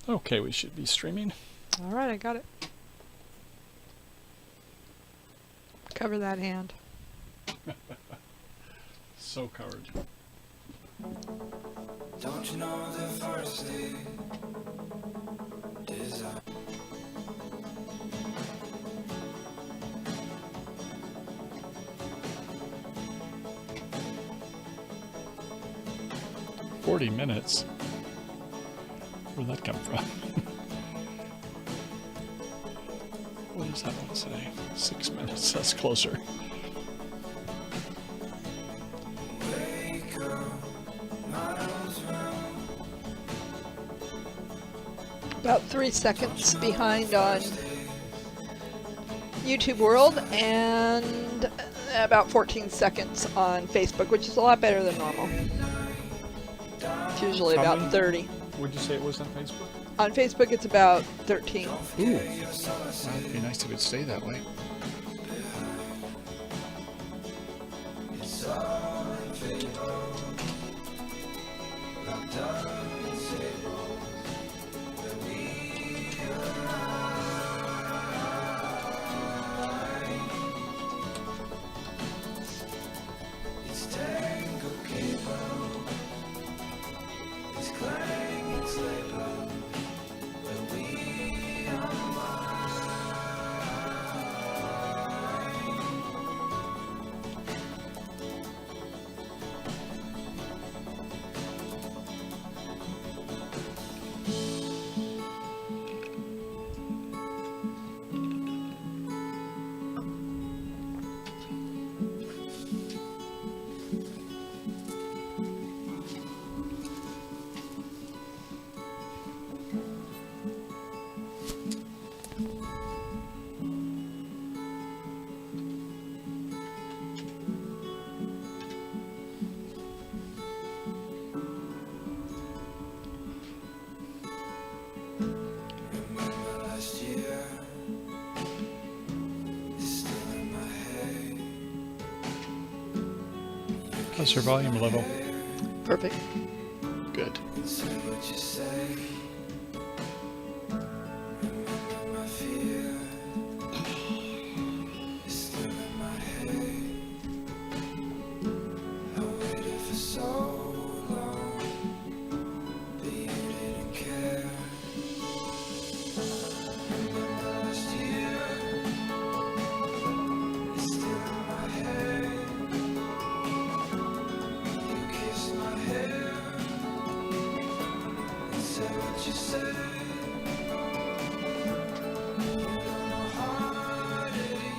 Okay, we should be streaming. All right, I got it. Cover that hand. So covered. Don't you know the first day desire? $40. Where'd that come from? What does that one say? 6 minutes. That's closer. Wake up, miles round. About 3 seconds behind on YouTube World and about 14 seconds on Facebook, which is a lot better than normal. It's usually How about many? 30. Would you say it was on Facebook? On Facebook, it's about 13. Ooh. Well, it'd be nice if it stayed that way. It's all in favor. Locked up in stables where we arrive. It's tangled cable. It's clanging sleigh bells where we unwind. Remember last year, it's still in my head. How's your volume level? Perfect. Good. Say what you say. Remember my fear. It's still in my head. I waited for so long, but you didn't care. Remember last year. It's still in my head. You kissed my hair and said what you said. You don't know heartache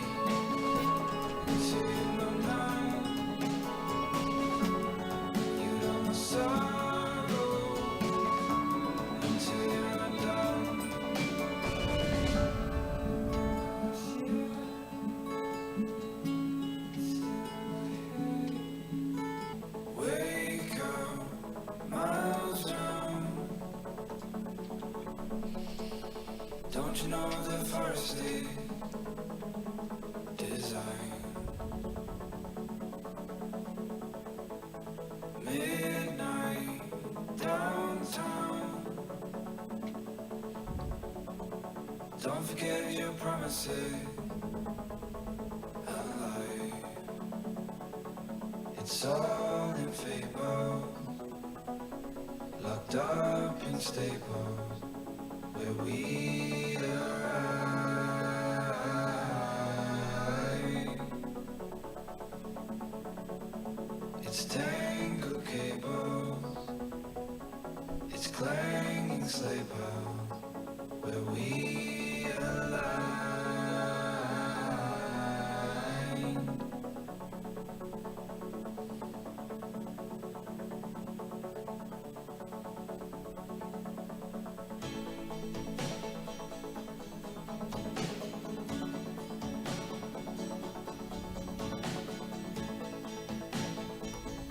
until you know now. You don't know sorrow until you're undone. Wake up, miles round. Don't you know the first day design? Midnight downtown. Don't forget your promises. Alive. It's all in fable. Locked up in stables where we arrive. It's tangled cables. It's clanging sleigh bells where we align.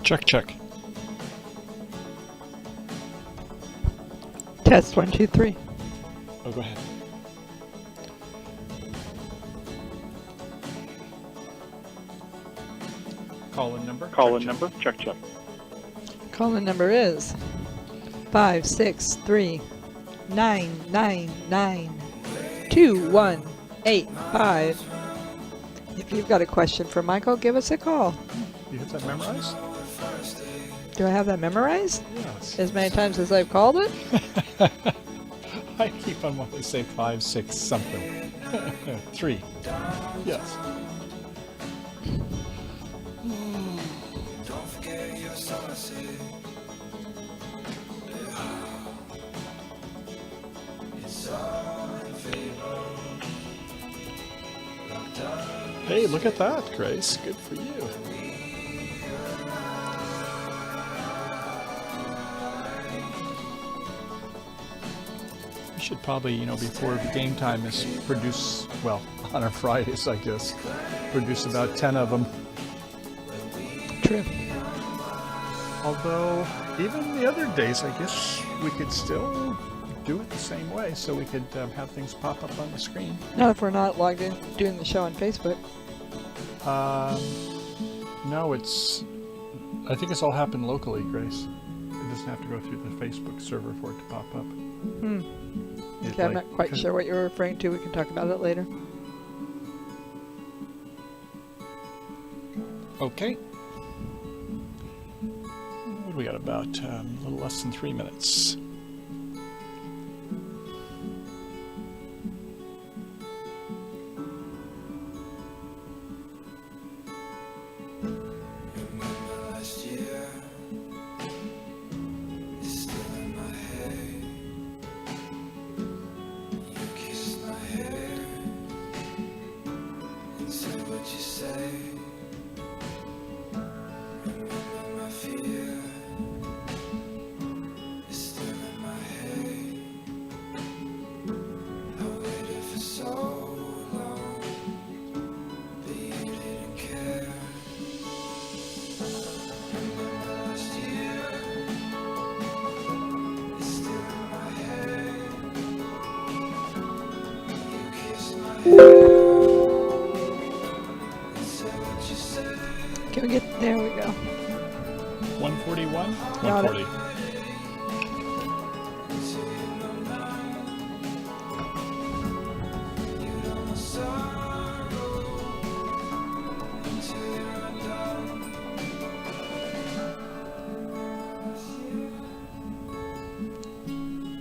Check, check. Test 1, 2, 3. Oh, go ahead. Call in number? Call in number, check, check. Call-in number is 563 999-2185. If you've got a question for Michael, give us a call. You have that memorized? Do I have that memorized? Yes. As many times as I've called it? I keep on wanting to say 5, 6, something. 3. Yes. Don't forget your saucy. It's all in favor. Hey, look at that, Grace. Good for you. We should probably, before game time is produce, well, on our Fridays, I guess, produce about 10 of them. True. Although, even the other days, I guess we could still do it the same way, so we could have things pop up on the screen. Not if we're not logged in doing the show on Facebook. No, I think it's all happened locally, Grace. It doesn't have to go through the Facebook server for it to pop up. Okay, I'm not quite sure what you're referring to. We can talk about it later. Okay. What do we got? About a little less than 3 minutes. Remember last year? It's still in my head. You kissed my hair and said what you say. Remember my fear? It's still in my head. I waited for so long, but you didn't care. Remember last year? It's still in my head. You kissed my hair and said what you said. Can we get there? We go. 141? Got it. 140. Until you know now, you know my sorrow. Until you're undone. Last year,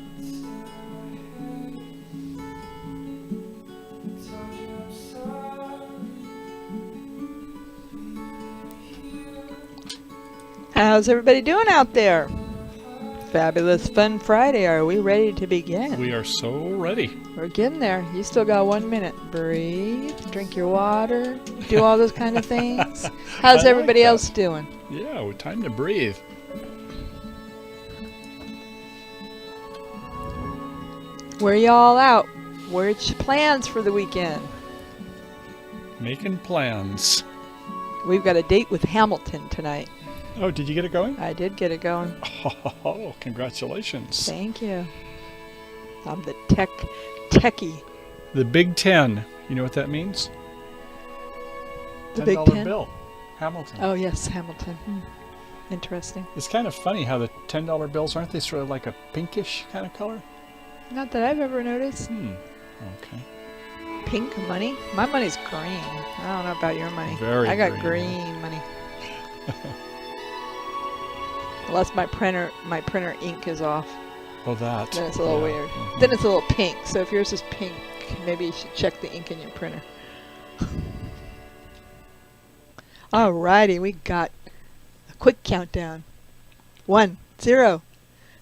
it's still in my head. Told you I'm sorry. How's everybody doing out there? Fabulous Fun Friday. Are we ready to begin? We are so ready. We're getting there. You still got 1 minute. Breathe, drink your water, do all those kind of things. How's like everybody that. else doing? Yeah, time to breathe. Where y'all out? What's your plans for the weekend? Making plans. We've got a date with Hamilton tonight. Oh, did you get it going? I did get it going. Oh, congratulations. Thank you. I'm the techie. The Big Ten. You know what that means? The $10 Big Ten? bill. Hamilton. Oh yes, Hamilton. Interesting. It's kind of funny how the $10 bills, aren't they sort of like a pinkish kind of color? Not that I've ever noticed. Okay. Pink money? My money's green. I don't know about your money. Very I got green. green money. Unless my printer ink is off. Well, that. Then it's a little weird. Mhm. Then it's a little pink. So if yours is pink, maybe you should check the ink in your printer. Alrighty, we got a quick countdown. 1, 0.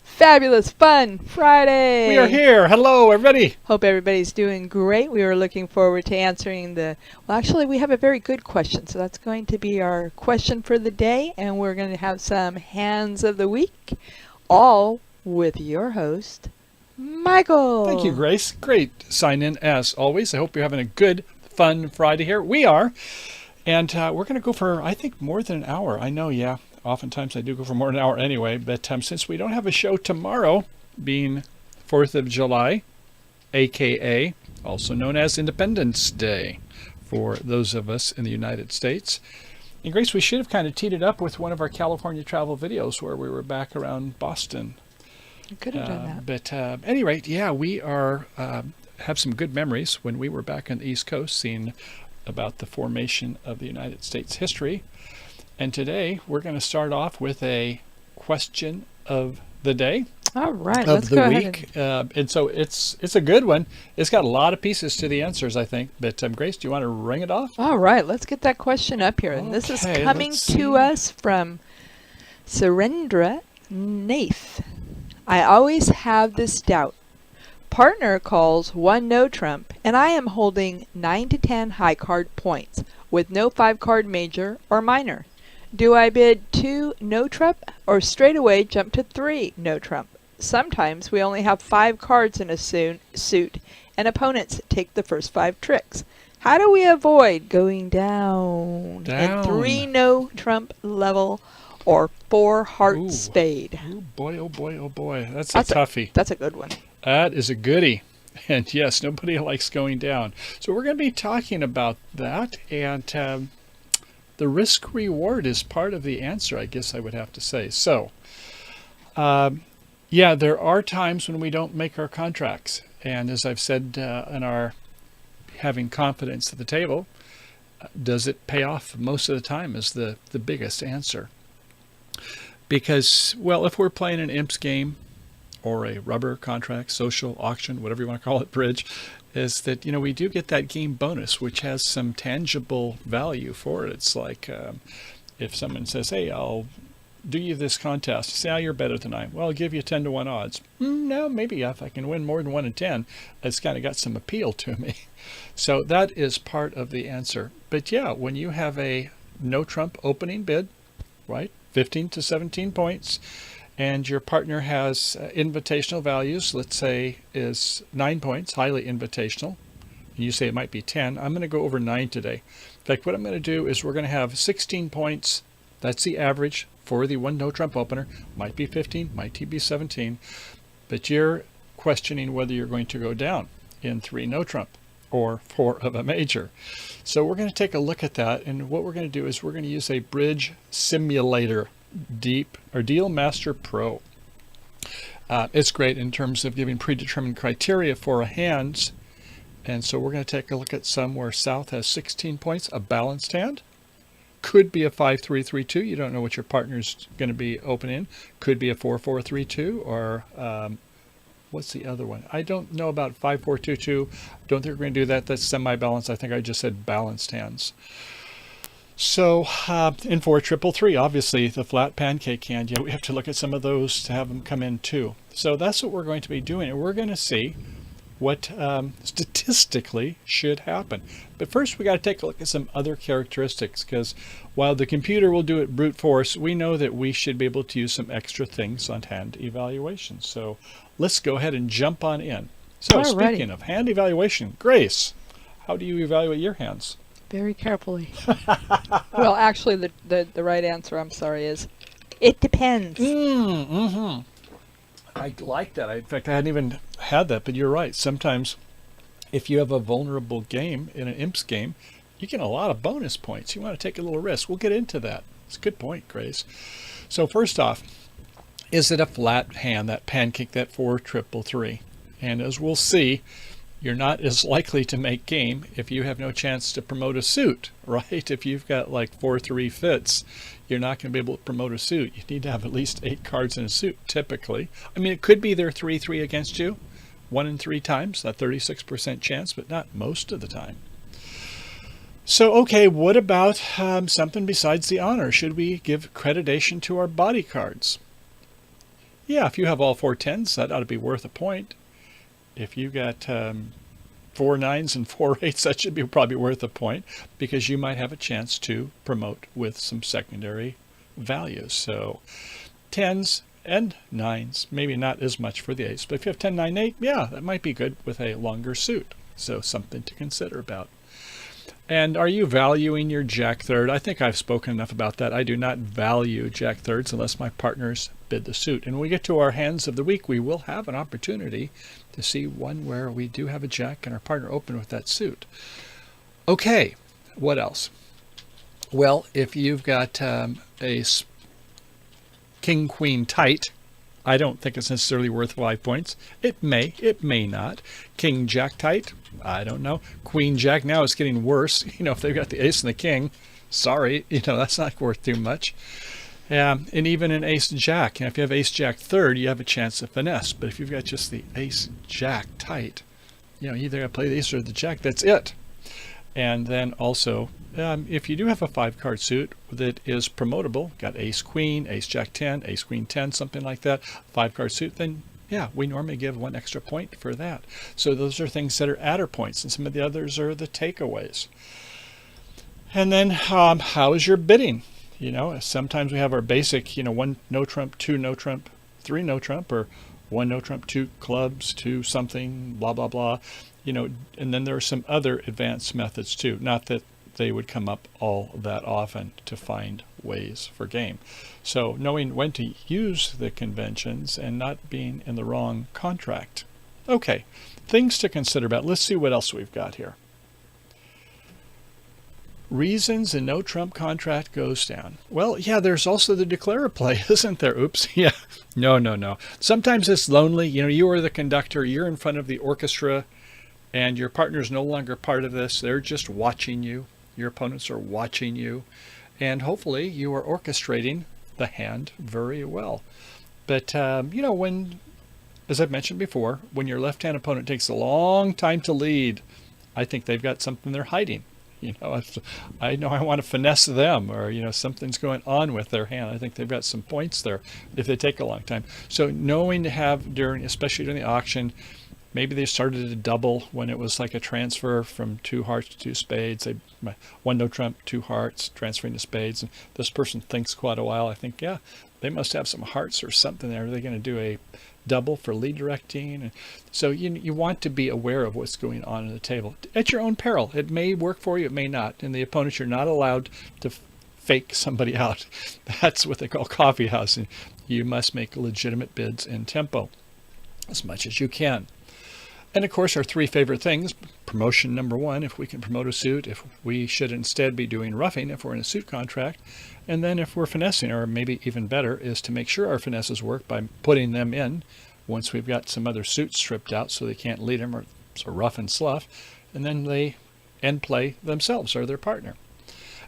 Fabulous Fun Friday! We are here. Hello, everybody. Hope everybody's doing great. We are looking forward to answering well, actually, we have a very good question. So that's going to be our question for the day. And we're going to have some hands of the week, all with your host, Michael. Thank you, Grace. Great sign in as always. I hope you're having a good, fun Friday here. We are. And we're going to go for, I think, more than an hour. I know, yeah. Oftentimes I do go for more than an hour anyway. But since we don't have a show tomorrow, being 4th of July, a.k.a. also known as Independence Day for those of us in the United States. And Grace, we should have kind of teed it up with one of our California travel videos where we were back around Boston You could have done that. But at any rate, yeah, we are have some good memories when we were back on the East Coast seeing about the formation of the United States history. And today we're going to start off with a question of the day. All right, Of let's the go week. ahead. And so it's a good one. It's got a lot of pieces to the answers, I think. But Grace, do you want to ring it off? All right, let's get that question up here. And this is Okay, coming let's to see. us from Surendra Nath. I always have this doubt. Partner calls one no trump, and I am holding 9 to 10 high card points with no 5 card major or minor. Do I bid 2 no trump or straight away jump to 3 no trump? Sometimes we only have 5 cards in a suit, and opponents take the first 5 tricks. How do we avoid going down in 3 no trump level or 4 heart Ooh. spade? Oh boy, oh boy, oh boy. That's That's a toughie. That's a good one. That is a goodie. And yes, nobody likes going down. So we're going to be talking about that. And the risk reward is part of the answer, I guess I would have to say. So, yeah, there are times when we don't make our contracts. And as I've said in our having confidence at the table, does it pay off most of the time is the biggest answer. Because, well, if we're playing an imps game or a rubber contract, social, auction, whatever you want to call it, bridge, is that, we do get that game bonus, which has some tangible value for it. It's like if someone says, hey, I'll do you this contest. Say, oh, you're better than I am. Well, I'll give you 10 to 1 odds. No, maybe if I can win more than 1 in 10, it's kind of got some appeal to me. So that is part of the answer. But yeah, when you have a no trump opening bid, right, 15 to 17 points, and your partner has invitational values, let's say is 9 points, highly invitational, and you say it might be 10, I'm going to go over 9 today. In fact, what I'm going to do is we're going to have 16 points. That's the average for the one no trump opener. Might be 15, might be 17, but you're questioning whether you're going to go down in 3 no trump or 4 of a major. So we're going to take a look at that, and what we're going to do is we're going to use a bridge simulator Deal Master Pro. It's great in terms of giving predetermined criteria for a hands, and so we're going to take a look at some where South has 16 points, a balanced hand. Could be a 5-3-3-2. You don't know what your partner's going to be opening. Could be a 4-4-3-2 or what's the other one? I don't know about 5-4-2-2. Don't think we're going to do that. That's semi-balanced. I think I just said balanced hands. So in 4-3-3, obviously the flat pancake hand, yeah, we have to look at some of those to have them come in too. So that's what we're going to be doing, and we're going to see what statistically should happen. But first we got to take a look at some other characteristics, because while the computer will do it brute force, we know that we should be able to use some extra things on hand evaluation. So let's go ahead and jump on in. So Alrighty. Speaking of hand evaluation, Grace, how do you evaluate your hands? Very carefully. Well, actually, the right answer, I'm sorry, is it depends. Mm-hmm. I like that. In fact, I hadn't even had that, but you're right. Sometimes if you have a vulnerable game in an imps game, you get a lot of bonus points. You want to take a little risk. We'll get into that. It's a good point, Grace. So first off, is it a flat hand, that pancake, that 4-3-3? And as we'll see, you're not as likely to make game if you have no chance to promote a suit, right? If you've got like 4-3 fits, you're not going to be able to promote a suit. You need to have at least 8 cards in a suit, typically. I mean, it could be they're 3-3 against you 1 in 3 times, a 36% chance, but not most of the time. So, okay, what about something besides the honor? Should we give accreditation to our body cards? Yeah, if you have all 4 10s, that ought to be worth a point. If you got 4 9s and 4 8s, that should be probably worth a point, because you might have a chance to promote with some secondary values. So 10s and 9s, maybe not as much for the 8s, but if you have 10, 9, 8, yeah, that might be good with a longer suit. So something to consider about. And are you valuing your Jack third? I think I've spoken enough about that. I do not value Jack thirds unless my partners bid the suit. And when we get to our hands of the week, we will have an opportunity to see one where we do have a Jack and our partner open with that suit. Okay, what else? Well, if you've got a King Queen tight, I don't think it's necessarily worth 5 points. It may not. King Jack tight, I don't know. Queen Jack, now it's getting worse. If they've got the ace and the king, sorry, that's not worth too much. And even an ace Jack, if you have ace Jack third, you have a chance of finesse. But if you've got just the ace Jack tight, you either got to play the ace or the Jack. That's it. And then also, if you do have a 5-card suit that is promotable, got ace queen, ace Jack 10, ace queen 10, something like that, 5-card suit, then yeah, we normally give 1 extra point for that. So those are things that are adder points, and some of the others are the takeaways. And then how is your bidding? Sometimes we have our basic, 1 no trump, 2 no trump, 3 no trump, or 1 no trump, 2 clubs, 2 something, blah, blah, blah. And then there are some other advanced methods too. Not that they would come up all that often to find ways for game. So knowing when to use the conventions and not being in the wrong contract. Okay, things to consider about. Let's see what else we've got here. Reasons a no trump contract goes down. Well, yeah, there's also the declare play, isn't there? Oops. Yeah. No. Sometimes it's lonely. You are the conductor. You're in front of the orchestra, and your partner's no longer part of this. They're just watching you. Your opponents are watching you. And hopefully you are orchestrating the hand very well. But, when, as I've mentioned before, when your left-hand opponent takes a long time to lead, I think they've got something they're hiding. I know I want to finesse them, or, something's going on with their hand. I think they've got some points there if they take a long time. So knowing to have especially during the auction, maybe they started to double when it was like a transfer from 2 hearts to 2 spades. 1 no trump, 2 hearts, transferring to spades. And this person thinks quite a while. I think, yeah, they must have some hearts or something there. Are they going to do a double for lead directing? And so you want to be aware of what's going on the table at your own peril. It may work for you, it may not. And the opponents, you're not allowed to fake somebody out. That's what they call coffee housing. You must make legitimate bids in tempo as much as you can. And of course, our 3 favorite things: promotion number 1, if we can promote a suit, if we should instead be doing roughing if we're in a suit contract, and then if we're finessing, or maybe even better, is to make sure our finesses work by putting them in once we've got some other suits stripped out so they can't lead them, or so rough and slough, and then they end play themselves or their partner.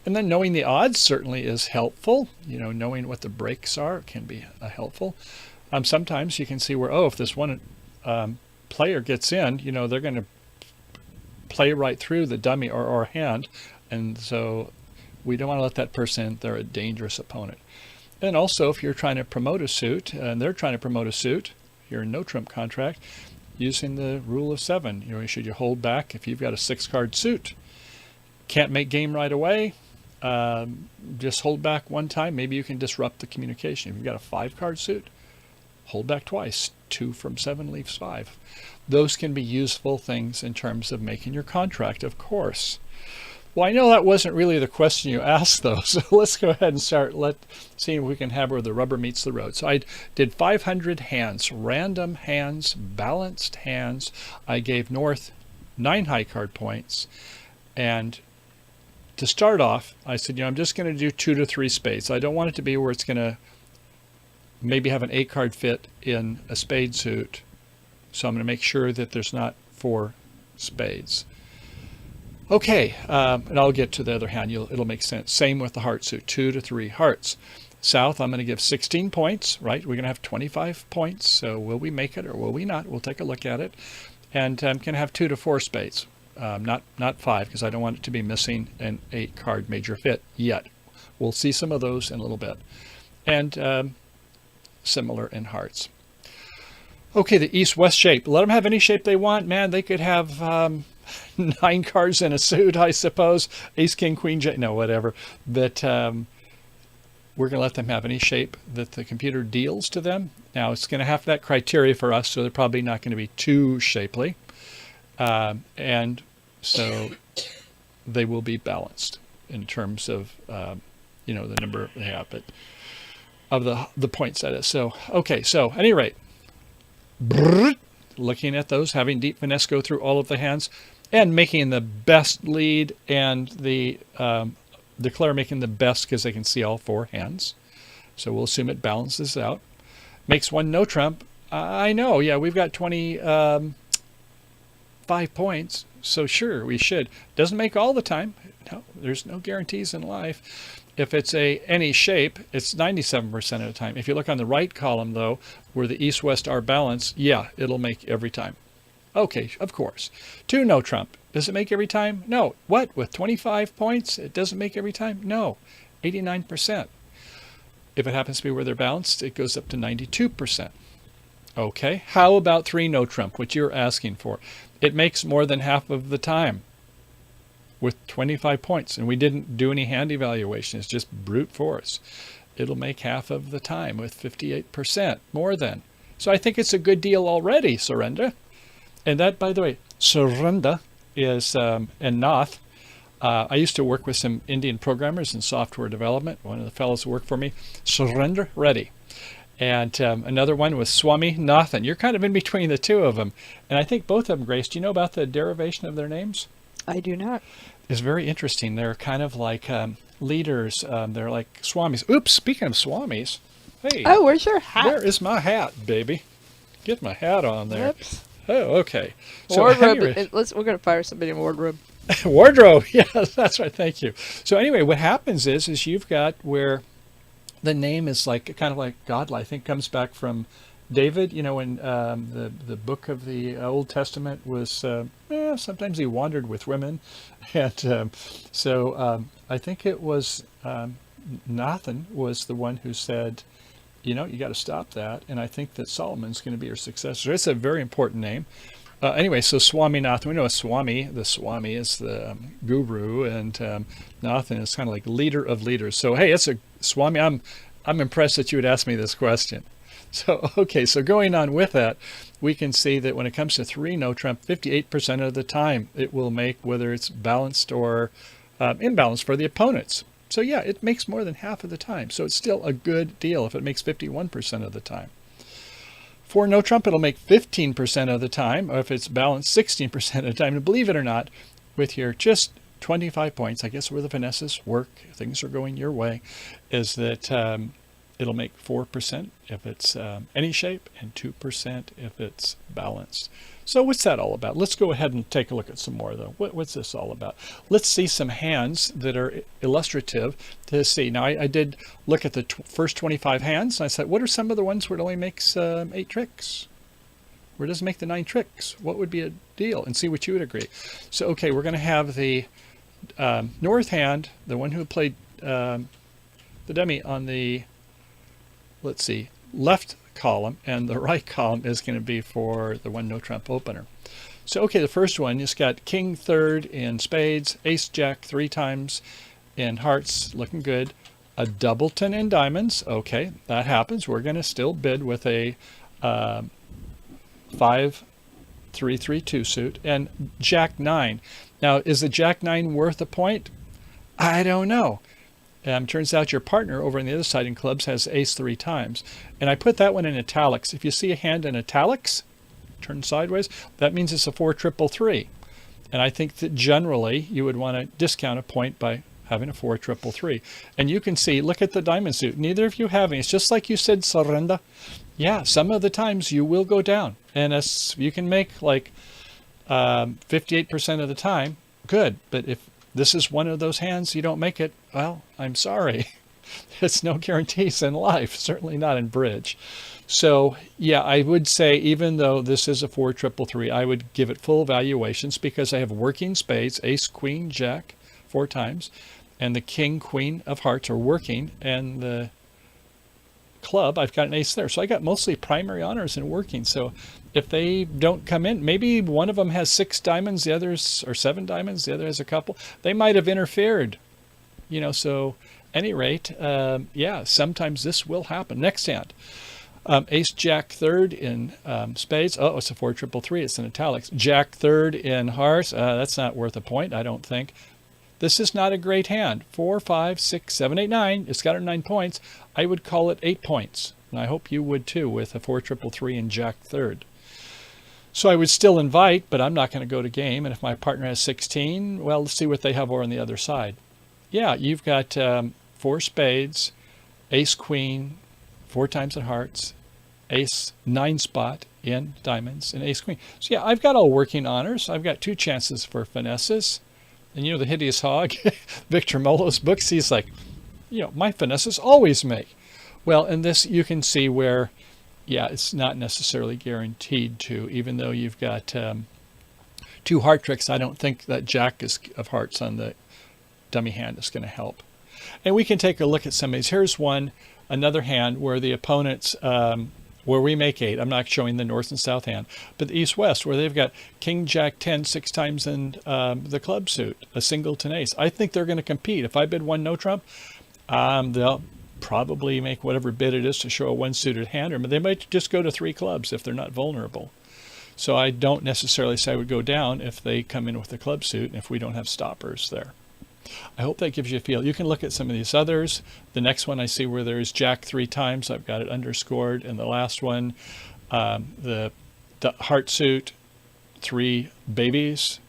And then knowing the odds certainly is helpful. Knowing what the breaks are can be helpful. Sometimes you can see where, if this one player gets in, they're going to play right through the dummy or hand, and so we don't want to let that person in. They're a dangerous opponent. And also, if you're trying to promote a suit and they're trying to promote a suit, you're in no trump contract, using the rule of 7. Should you hold back if you've got a 6-card suit? Can't make game right away, just hold back one time. Maybe you can disrupt the communication. If you've got a 5-card suit, hold back twice. 2 from 7 leaves 5. Those can be useful things in terms of making your contract, of course. Well, I know that wasn't really the question you asked, though, so let's go ahead and start. Let's see if we can have where the rubber meets the road. So I did 500 hands, random hands, balanced hands. I gave North 9 high card points, and to start off, I said, I'm just going to do 2 to 3 spades. I don't want it to be where it's going to maybe have an 8-card fit in a spade suit. So I'm going to make sure that there's not 4 spades. Okay, and I'll get to the other hand. It'll make sense. Same with the heart suit, 2 to 3 hearts. South, I'm going to give 16 points, right? We're going to have 25 points. So will we make it or will we not? We'll take a look at it. And I'm going to have 2 to 4 spades, not 5, because I don't want it to be missing an 8-card major fit yet. We'll see some of those in a little bit. And similar in hearts. Okay, the east-west shape. Let them have any shape they want. Man, they could have 9 cards in a suit, I suppose. Ace, king, queen, jack. No, whatever. But we're going to let them have any shape that the computer deals to them. Now, it's going to have that criteria for us, so they're probably not going to be too shapely. And so they will be balanced in terms of, the number they have, but of the points that is. So, okay, so at any rate, looking at those, having deep finesse go through all of the hands, and making the best lead, and the declare making the best because they can see all 4 hands. So we'll assume it balances out. Makes one no trump. I know, yeah, we've got 25 points, so sure, we should. Doesn't make all the time. No, there's no guarantees in life. If it's any shape, it's 97% of the time. If you look on the right column, though, where the east-west are balanced, yeah, it'll make every time. Okay, of course. 2 no trump. Does it make every time? No. What? With 25 points, it doesn't make every time? No. 89%. If it happens to be where they're balanced, it goes up to 92%. Okay, how about 3 no trump, which you're asking for? It makes more than half of the time with 25 points, and we didn't do any hand evaluation. It's just brute force. It'll make half of the time with 58%, more than. So I think it's a good deal already, Surrender. And that, by the way, Surrender is, and Nath, I used to work with some Indian programmers in software development. One of the fellows who worked for me, Surrender Ready. And another one was Swami Nathan. You're kind of in between the two of them. And I think both of them, Grace, do you know about the derivation of their names? I do not. It's very interesting. They're kind of like leaders. They're like swamis. Oops, speaking of swamis. Hey. Oh, where's your hat? Where is my hat, baby? Get my hat on there. Whoops. Oh, okay. So Wardrobe. anyway, We're going to fire somebody in wardrobe. wardrobe. Yes, that's right. Thank you. So anyway, what happens is you've got where the name is like kind of like godly. I think comes back from David. You know, when the book of the Old Testament was sometimes he wandered with women, and so I think it was Nathan was the one who said, you know, you got to stop that. And I think that Solomon's going to be your successor. It's a very important name. Anyway, so Swami Nathan, we know a Swami. The Swami is the guru, and Nathan is kind of like leader of leaders. So hey, it's a Swami. I'm impressed that you would ask me this question. So okay, so going on with that, we can see that when it comes to 3 no trump, 58% of the time it will make, whether it's balanced or imbalanced for the opponents. So yeah, it makes more than half of the time. So it's still a good deal if it makes 51% of the time. For no trump, it'll make 15% of the time, or if it's balanced, 16% of the time. And believe it or not, with your just 25 points, I guess where the finesses work, things are going your way, is that it'll make 4% if it's any shape and 2% if it's balanced. So what's that all about? Let's go ahead and take a look at some more, though. What's this all about? Let's see some hands that are illustrative to see. Now, I did look at the first 25 hands, and I said, what are some of the ones where it only makes 8 tricks? Where it doesn't make the 9 tricks? What would be a deal? And see what you would agree. So, okay, we're going to have the north hand, the one who played the dummy on the, let's see, left column, and the right column is going to be for the 1 no trump opener. So okay, the first one, it's got king third in spades, ace jack 3 times in hearts, looking good, a doubleton in diamonds. Okay, that happens. We're going to still bid with a 5-3-3-2 suit, and jack 9. Now, is the jack 9 worth a point? I don't know. Turns out your partner over on the other side in clubs has ace 3 times. And I put that one in italics. If you see a hand in italics, turn sideways, that means it's a 4-3-3. And I think that generally you would want to discount a point by having a 4-3-3. And you can see, look at the diamond suit. Neither of you have any. It's just like you said, Surrender. Yeah, some of the times you will go down. And as you can make like 58% of the time, good. But if this is one of those hands you don't make it, well, I'm sorry. It's no guarantees in life, certainly not in bridge. So yeah, I would say even though this is a 4-3-3, I would give it full valuations because I have working spades, ace, queen, jack 4 times, and the king, queen of hearts are working, and the club, I've got an ace there. So I got mostly primary honors in working. So if they don't come in, maybe one of them has 6 diamonds, the others, or 7 diamonds, the other has a couple. They might have interfered, you know, so any rate, yeah, sometimes this will happen. Next hand, ace, jack third in spades. Oh, it's a 4-3-3. It's in italics. Jack third in hearts. That's not worth a point, I don't think. This is not a great hand. 4, 5, 6, 7, 8, 9. It's got 9 points. I would call it 8 points. And I hope you would too with a 4-3-3 and jack third. So I would still invite, but I'm not going to go to game. And if my partner has 16, well, let's see what they have over on the other side. Yeah, you've got 4 spades, ace, queen, 4 times of hearts, ace 9 spot in diamonds, and ace queen. So yeah, I've got all working honors. I've got 2 chances for finesses. And the hideous hog, Victor Molo's books, he's like, my finesses always make. Well, in this you can see where, yeah, it's not necessarily guaranteed to, even though you've got 2 heart tricks. I don't think that jack of hearts on the dummy hand is going to help. And we can take a look at some of these. Here's another hand where the opponents, where we make 8. I'm not showing the north and south hand, but the east-west, where they've got king, jack, 10, 6 times in the club suit, a singleton ace. I think they're going to compete. If I bid 1 no trump, they'll probably make whatever bid it is to show a 1-suited hand, or they might just go to 3 clubs if they're not vulnerable. So I don't necessarily say I would go down if they come in with the club suit and if we don't have stoppers there. I hope that gives you a feel. You can look at some of these others. The next one I see where there is jack 3 times. I've got it underscored. And the last one, the heart suit, 3 babies.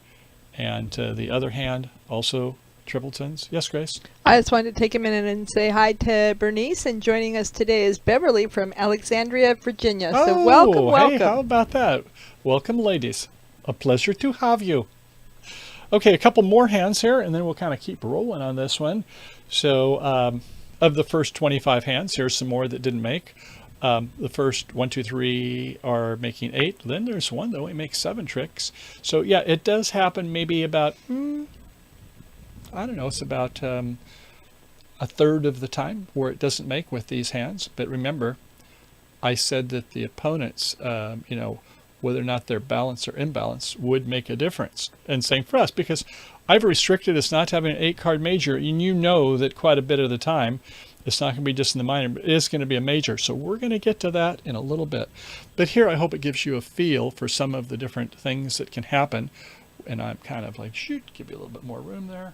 And the other hand, also tripletons. Yes, Grace? I just wanted to take a minute and say hi to Bernice, and joining us today is Beverly from Alexandria, Virginia. So welcome. Hey, how about that? Welcome, ladies. A pleasure to have you. Okay, a couple more hands here, and then we'll kind of keep rolling on this one. So of the first 25 hands, here's some more that didn't make. The first 1, 2, 3 are making 8. Then there's one that only makes 7 tricks. So yeah, it does happen maybe about, I don't know, it's about a third of the time where it doesn't make with these hands. But remember, I said that the opponents, whether or not they're balanced or imbalanced would make a difference. And same for us, because I've restricted us not to having an 8-card major, and you know that quite a bit of the time it's not going to be just in the minor, but it is going to be a major. So we're going to get to that in a little bit. But here I hope it gives you a feel for some of the different things that can happen. And I'm kind of like, give you a little bit more room there.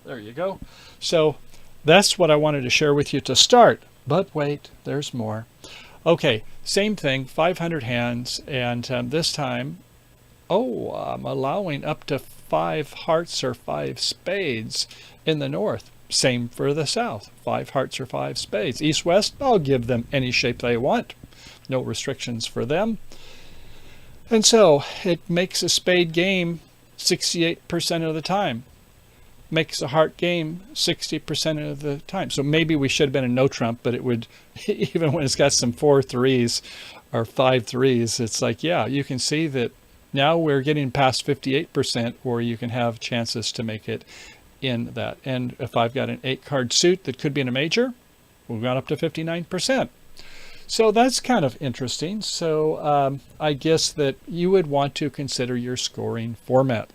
There you go. So that's what I wanted to share with you to start. But wait, there's more. Okay, same thing, 500 hands, and this time, I'm allowing up to 5 hearts or 5 spades in the north. Same for the south, 5 hearts or 5 spades. East-west, I'll give them any shape they want. No restrictions for them. And so it makes a spade game 68% of the time. Makes a heart game 60% of the time. So maybe we should have been a no trump, but it would, even when it's got some 4 3s or 5 3s, it's like, yeah, you can see that now we're getting past 58% where you can have chances to make it in that. And if I've got an 8-card suit that could be in a major, we've gone up to 59%. So that's kind of interesting. So I guess that you would want to consider your scoring format.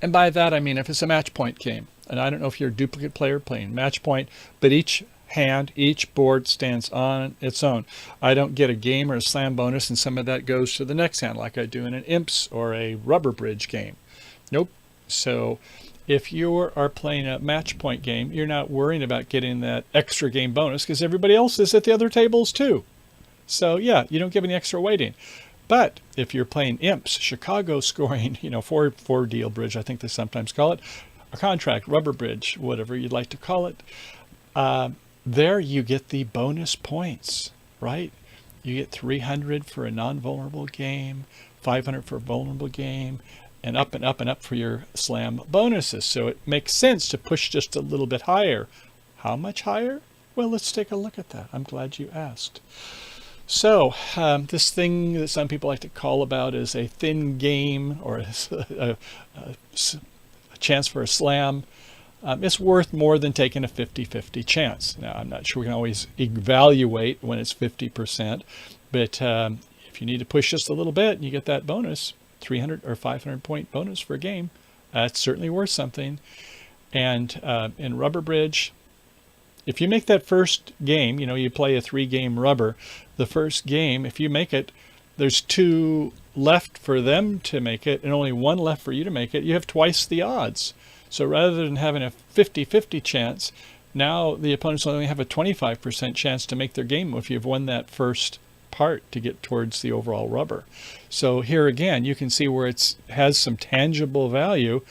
And by that, I mean, if it's a match point game, and I don't know if you're a duplicate player playing match point, but each hand, each board stands on its own. I don't get a game or a slam bonus, and some of that goes to the next hand, like I do in an imps or a rubber bridge game. Nope. So if you are playing a match point game, you're not worrying about getting that extra game bonus because everybody else is at the other tables too. So yeah, you don't give any extra weighting. But if you're playing imps, Chicago scoring, four deal bridge, I think they sometimes call it, a contract, rubber bridge, whatever you'd like to call it, there you get the bonus points, right? You get 300 for a non-vulnerable game, 500 for a vulnerable game, and up and up and up for your slam bonuses. So it makes sense to push just a little bit higher. How much higher? Well, let's take a look at that. I'm glad you asked. So this thing that some people like to call about is a thin game or a chance for a slam. It's worth more than taking a 50-50 chance. Now, I'm not sure we can always evaluate when it's 50%, but if you need to push just a little bit and you get that bonus, 300 or 500 point bonus for a game, that's certainly worth something. And in rubber bridge, if you make that first game, you play a 3-game rubber, the first game, if you make it, there's 2 left for them to make it and only 1 left for you to make it, you have twice the odds. So rather than having a 50-50 chance, now the opponents only have a 25% chance to make their game if you've won that first part to get towards the overall rubber. So here again, you can see where it has some tangible value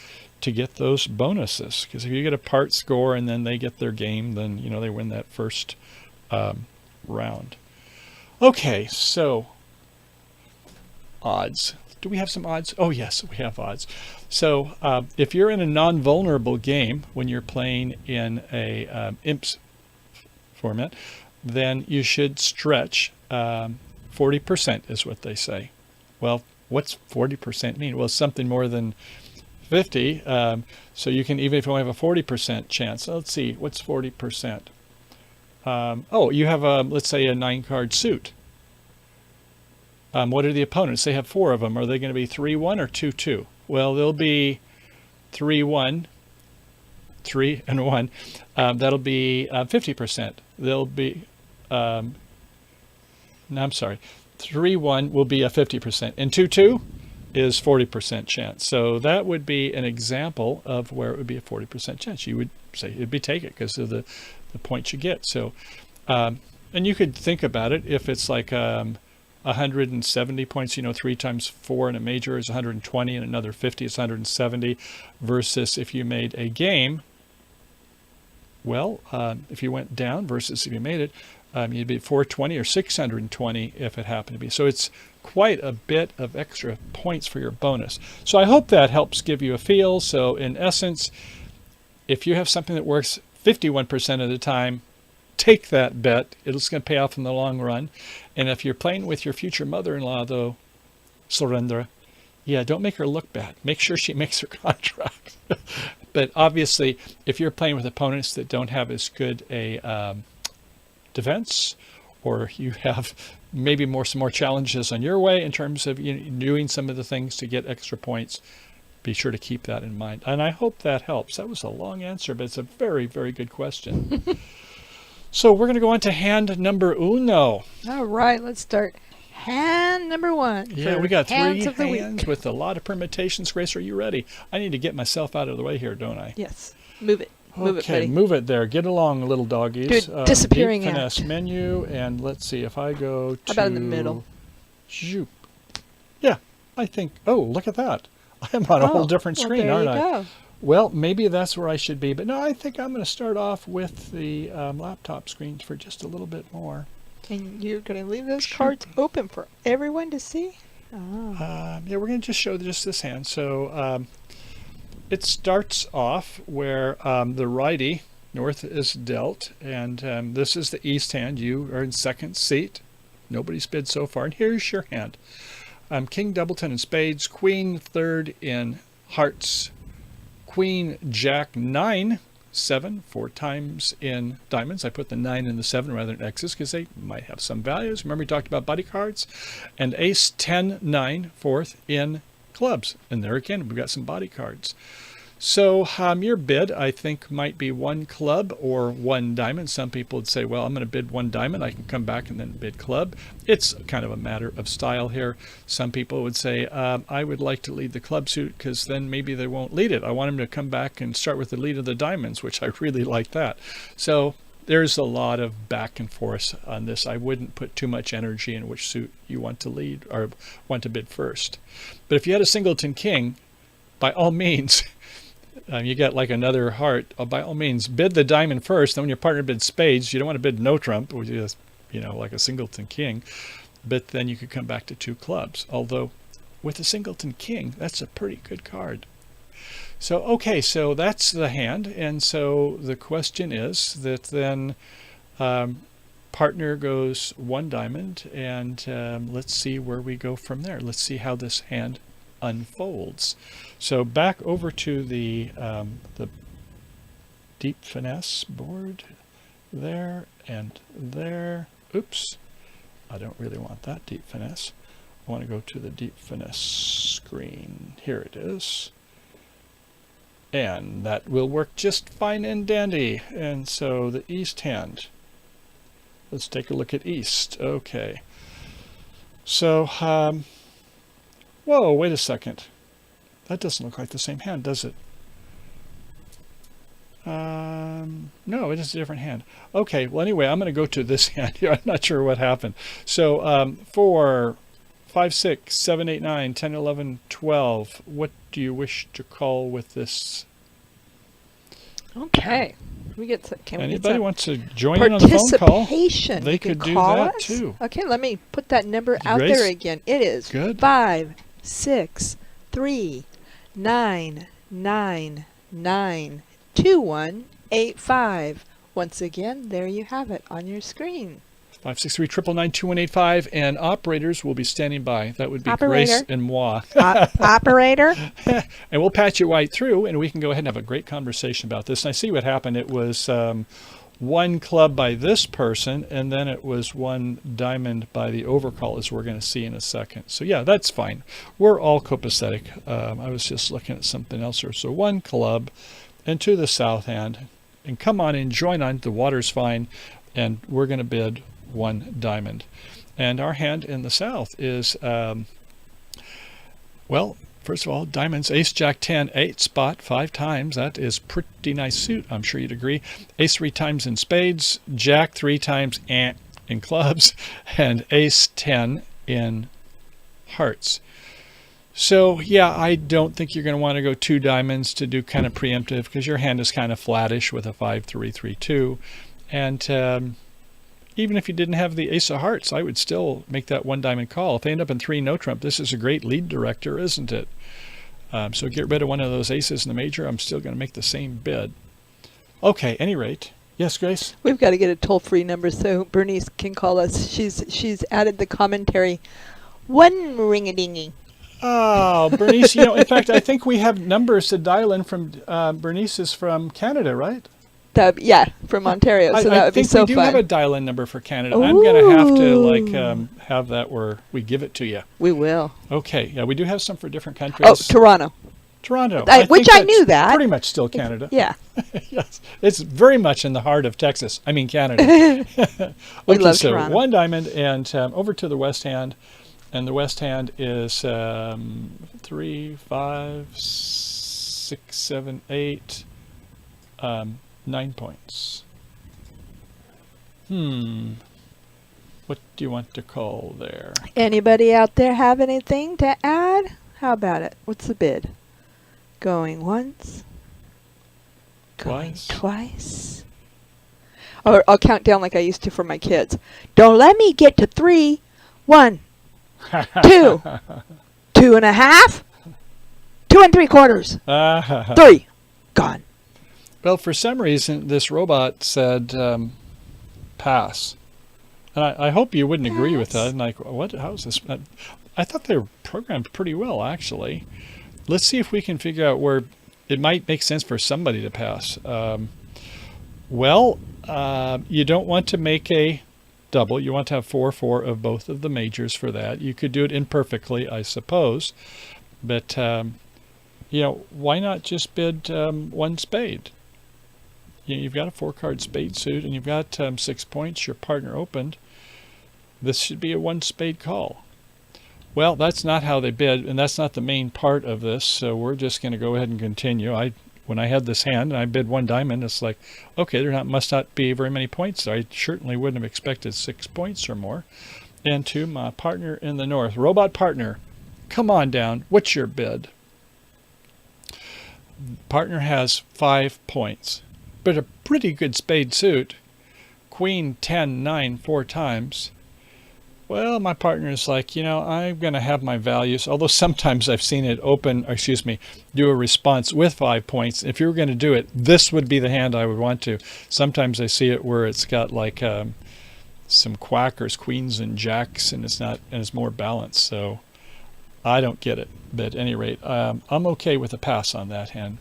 to get those bonuses, because if you get a part score and then they get their game, then they win that first round. Okay, so odds. Do we have some odds? Oh, yes, we have odds. So if you're in a non-vulnerable game when you're playing in a IMPS format, then you should stretch 40% is what they say. Well, what's 40% mean? Well, something more than 50. So you can, even if you only have a 40% chance. Let's see, what's 40%? You have, let's say, a 9-card suit. What are the opponents? They have 4 of them. Are they going to be 3-1 or 2-2? Well, they'll be 3-1, 3 and 1. That'll be 50%. They'll be, no, I'm sorry, 3-1 will be a 50%, and 2-2 is 40% chance. So that would be an example of where it would be a 40% chance. You would say it'd be take it because of the points you get. So, and you could think about it if it's like 170 points, 3 times 4 in a major is 120, and another 50 is 170, versus if you made a game, well, if you went down versus if you made it, you'd be 420 or 620 if it happened to be. So it's quite a bit of extra points for your bonus. So I hope that helps give you a feel. So in essence, if you have something that works 51% of the time, take that bet. It's going to pay off in the long run. And if you're playing with your future mother-in-law, though, Surendra, yeah, don't make her look bad. Make sure she makes her contract. But obviously, if you're playing with opponents that don't have as good a defense, or you have maybe some more challenges on your way in terms of doing some of the things to get extra points, be sure to keep that in mind. And I hope that helps. That was a long answer, but it's a very, very good question. So we're going to go on to hand number uno. All right, let's start hand number 1. Yeah, we got 3 hands hands with a lot of permutations. Grace, are you ready? I need to get myself out of the way here, don't I? Yes, move it. Move it, Okay, buddy. move it there. Get along, little doggies. Do a disappearing deep finesse act. menu, and let's see if I go to... How about in the middle? Zoop. Yeah, I think... Oh, look at that. I'm on a whole different screen, well, aren't there I? you go. Well, maybe that's where I should be. But no, I think I'm going to start off with the laptop screen for just a little bit more. And you're going to leave those cards open for everyone to see? Yeah, we're going to just show just this hand. So it starts off where the righty, north, is dealt. And this is the east hand. You are in second seat. Nobody's bid so far. And here's your hand. King, double, 10 in spades. Queen, third in hearts. Queen, jack, 9, 7, 4 times in diamonds. I put the 9 and the 7 rather than X's because they might have some values. Remember we talked about buddy cards? And ace, 10, 9, fourth in clubs. And there again, we've got some body cards. So your bid, I think, might be 1 club or 1 diamond. Some people would say, well, I'm going to bid 1 diamond. I can come back and then bid club. It's kind of a matter of style here. Some people would say, I would like to lead the club suit because then maybe they won't lead it. I want them to come back and start with the lead of the diamonds, which I really like that. So there's a lot of back and forth on this. I wouldn't put too much energy in which suit you want to lead or want to bid first. But if you had a singleton king, by all means... you got like another heart, by all means, bid the diamond first. Then when your partner bids spades, you don't want to bid no trump, which is, like a singleton king. But then you could come back to 2 clubs. Although with a singleton king, that's a pretty good card. So, okay, so that's the hand. And so the question is that then partner goes 1 diamond. And let's see where we go from there. Let's see how this hand unfolds. So back over to the deep finesse board there and there. Oops, I don't really want that deep finesse. I want to go to the deep finesse screen. Here it is. And that will work just fine and dandy. And so the east hand. Let's take a look at east. Okay. So, whoa, wait a second. That doesn't look like the same hand, does it? No, it is a different hand. Okay, well, anyway, I'm going to go to this hand here. I'm not sure what happened. So 4, 5, 6, 7, 8, 9, 10, 11, 12. What do you wish to call with this? Okay. We get can we get Anybody some wants to join in on the phone call? participation? They You can could do call that us. too. Okay, let me put that number out Grace? there again. It is Good. 563-999-2185. Once again, there you have it on your screen. 563-999-2185, and operators will be standing by. That would be Operator. Grace and moi. Operator. And we'll patch you right through, and we can go ahead and have a great conversation about this. And I see what happened. It was one club by this person, and then it was one diamond by the overcall, as we're going to see in a second. So yeah, that's fine. We're all copacetic. I was just looking at something else here. So one club, and to the south hand, and come on in, join on. The water's fine, and we're going to bid one diamond. And our hand in the south is, well, first of all, diamonds, ace, jack, 10, 8 spot 5 times. That is pretty nice suit, I'm sure you'd agree. Ace 3 times in spades, jack 3 times in clubs, and ace 10 in hearts. So yeah, I don't think you're going to want to go 2 diamonds to do kind of preemptive, because your hand is kind of flattish with a 5-3-3-2. And even if you didn't have the ace of hearts, I would still make that 1 diamond call. If they end up in 3 no trump, this is a great lead director, isn't it? So get rid of one of those aces in the major. I'm still going to make the same bid. Okay, any rate. Yes, Grace? We've got to get a toll-free number so Bernice can call us. She's added the commentary. 1 ring-a-dinging. Oh, Bernice, in fact, I think we have numbers to dial in from Bernice is from Canada, right? Yeah, from Ontario. So that would be so I think we do fun. have a dial-in number for Canada. I'm going to have to have that where we give it to you. We will. Okay, yeah, we do have some for different countries. Oh, Toronto. Toronto. Which think I knew that's that. Pretty much still Canada. Yeah. Yes, it's very much in the heart of Texas. I mean Canada. We Okay, love so Toronto. 1 diamond, and over to the west hand, and the west hand is 3, 5, 6, 7, 8, 9 points. What do you want to call there? Anybody out there have anything to add? How about it? What's the bid? Going once. Going Twice. twice. Or I'll count down like I used to for my kids. Don't let me get to 3. 1, 2, 2.5, 2 3/4, 3, gone. Well, for some reason, this robot said pass. And I hope you wouldn't agree with that. And like, what? How is this? I thought they were programmed pretty well, actually. Let's see if we can figure out where it might make sense for somebody to pass. You don't want to make a double. You want to have 4-4 of both of the majors for that. You could do it imperfectly, I suppose. But, why not just bid 1 spade? You've got a 4-card spade suit, and you've got 6 points. Your partner opened. This should be a 1 spade call. Well, that's not how they bid, and that's not the main part of this, so we're just going to go ahead and continue. When I had this hand and I bid 1 diamond, it's like, okay, there must not be very many points there. I certainly wouldn't have expected 6 points or more. And to my partner in the north, robot partner, come on down. What's your bid? Partner has 5 points, but a pretty good spade suit. Queen 10 9 4 times. Well, my partner is like, I'm going to have my values, although sometimes I've seen it do a response with 5 points. If you were going to do it, this would be the hand I would want to. Sometimes I see it where it's got like some quackers, queens and jacks, and it's more balanced. So I don't get it. But at any rate, I'm okay with a pass on that hand.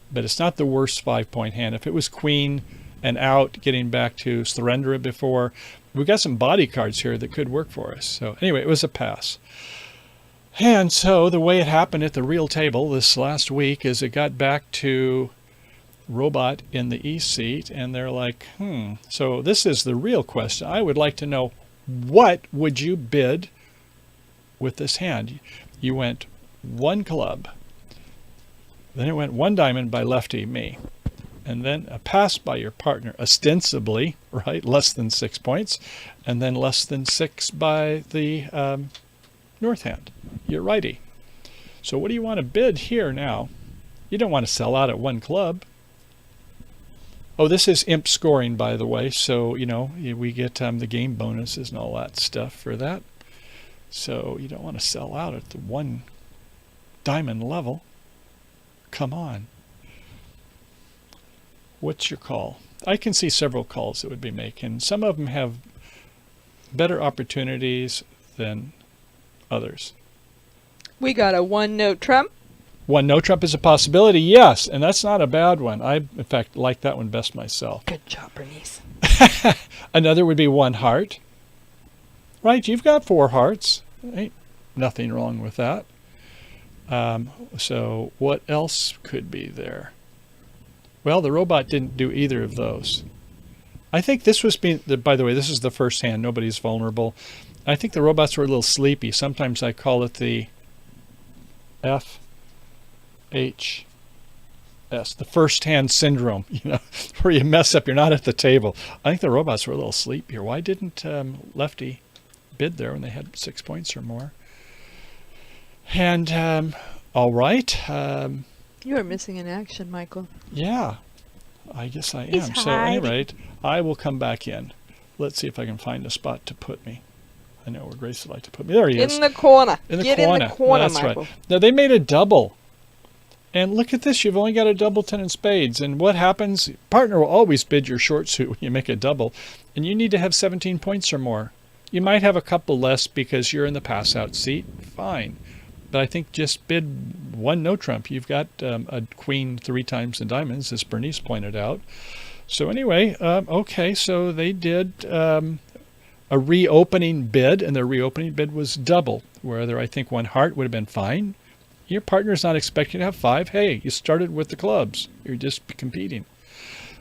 But it's not the worst 5-point hand. If it was queen and out, getting back to surrender it before, we've got some body cards here that could work for us. So anyway, it was a pass. And so the way it happened at the real table this last week is it got back to robot in the east seat, and they're like, So this is the real question. I would like to know, what would you bid with this hand? You went 1 club. Then it went 1 diamond by lefty, me. And then a pass by your partner, ostensibly, right, less than 6 points, and then less than 6 by the north hand, your righty. So what do you want to bid here now? You don't want to sell out at 1 club. Oh, this is imp scoring, by the way. So, we get the game bonuses and all that stuff for that. So you don't want to sell out at the 1 diamond level. Come on. What's your call? I can see several calls that would be making. Some of them have better opportunities than others. We got a 1-note trump. 1 no trump is a possibility, yes, and that's not a bad one. I, in fact, like that one best myself. Good job, Bernice. Another would be 1 heart. Right, you've got 4 hearts. Ain't nothing wrong with that. So what else could be there? Well, the robot didn't do either of those. I think this was by the way, this is the first hand. Nobody's vulnerable. I think the robots were a little sleepy. Sometimes I call it the FHS, the first hand syndrome, where you mess up, you're not at the table. I think the robots were a little sleepy. Why didn't Lefty bid there when they had 6 points or more? And all right. You are missing in action, Michael. Yeah, I guess I am. He's So at any hiding. rate, I will come back in. Let's see if I can find a spot to put me. I know where Grace would like to put me. There he is. In the corner. In the Get corner. in the corner, That's Michael. right. Now they made a double. And look at this. You've only got a double 10 in spades. And what happens? Partner will always bid your short suit when you make a double. And you need to have 17 points or more. You might have a couple less because you're in the pass-out seat. Fine. But I think just bid 1 no trump. You've got a queen 3 times in diamonds, as Bernice pointed out. So anyway, okay, so they did a reopening bid, and their reopening bid was double, where I think 1 heart would have been fine. Your partner's not expecting to have 5. Hey, you started with the clubs. You're just competing.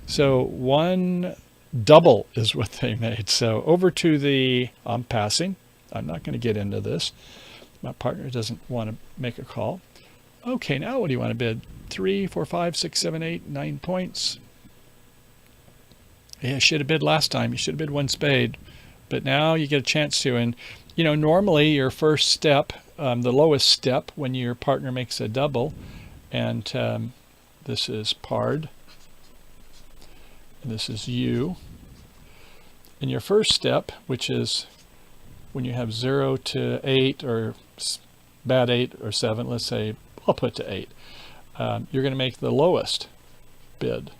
So 1 double is what they made. So over to I'm passing. I'm not going to get into this. My partner doesn't want to make a call. Okay, now what do you want to bid? 3, 4, 5, 6, 7, 8, 9 points. Yeah, you should have bid last time. You should have bid 1 spade. But now you get a chance to. And, normally your first step, the lowest step when your partner makes a double, and this is pard, and this is you. And your first step, which is when you have 0 to 8 or bad 8 or 7, let's say, I'll put to 8, you're going to make the lowest bid,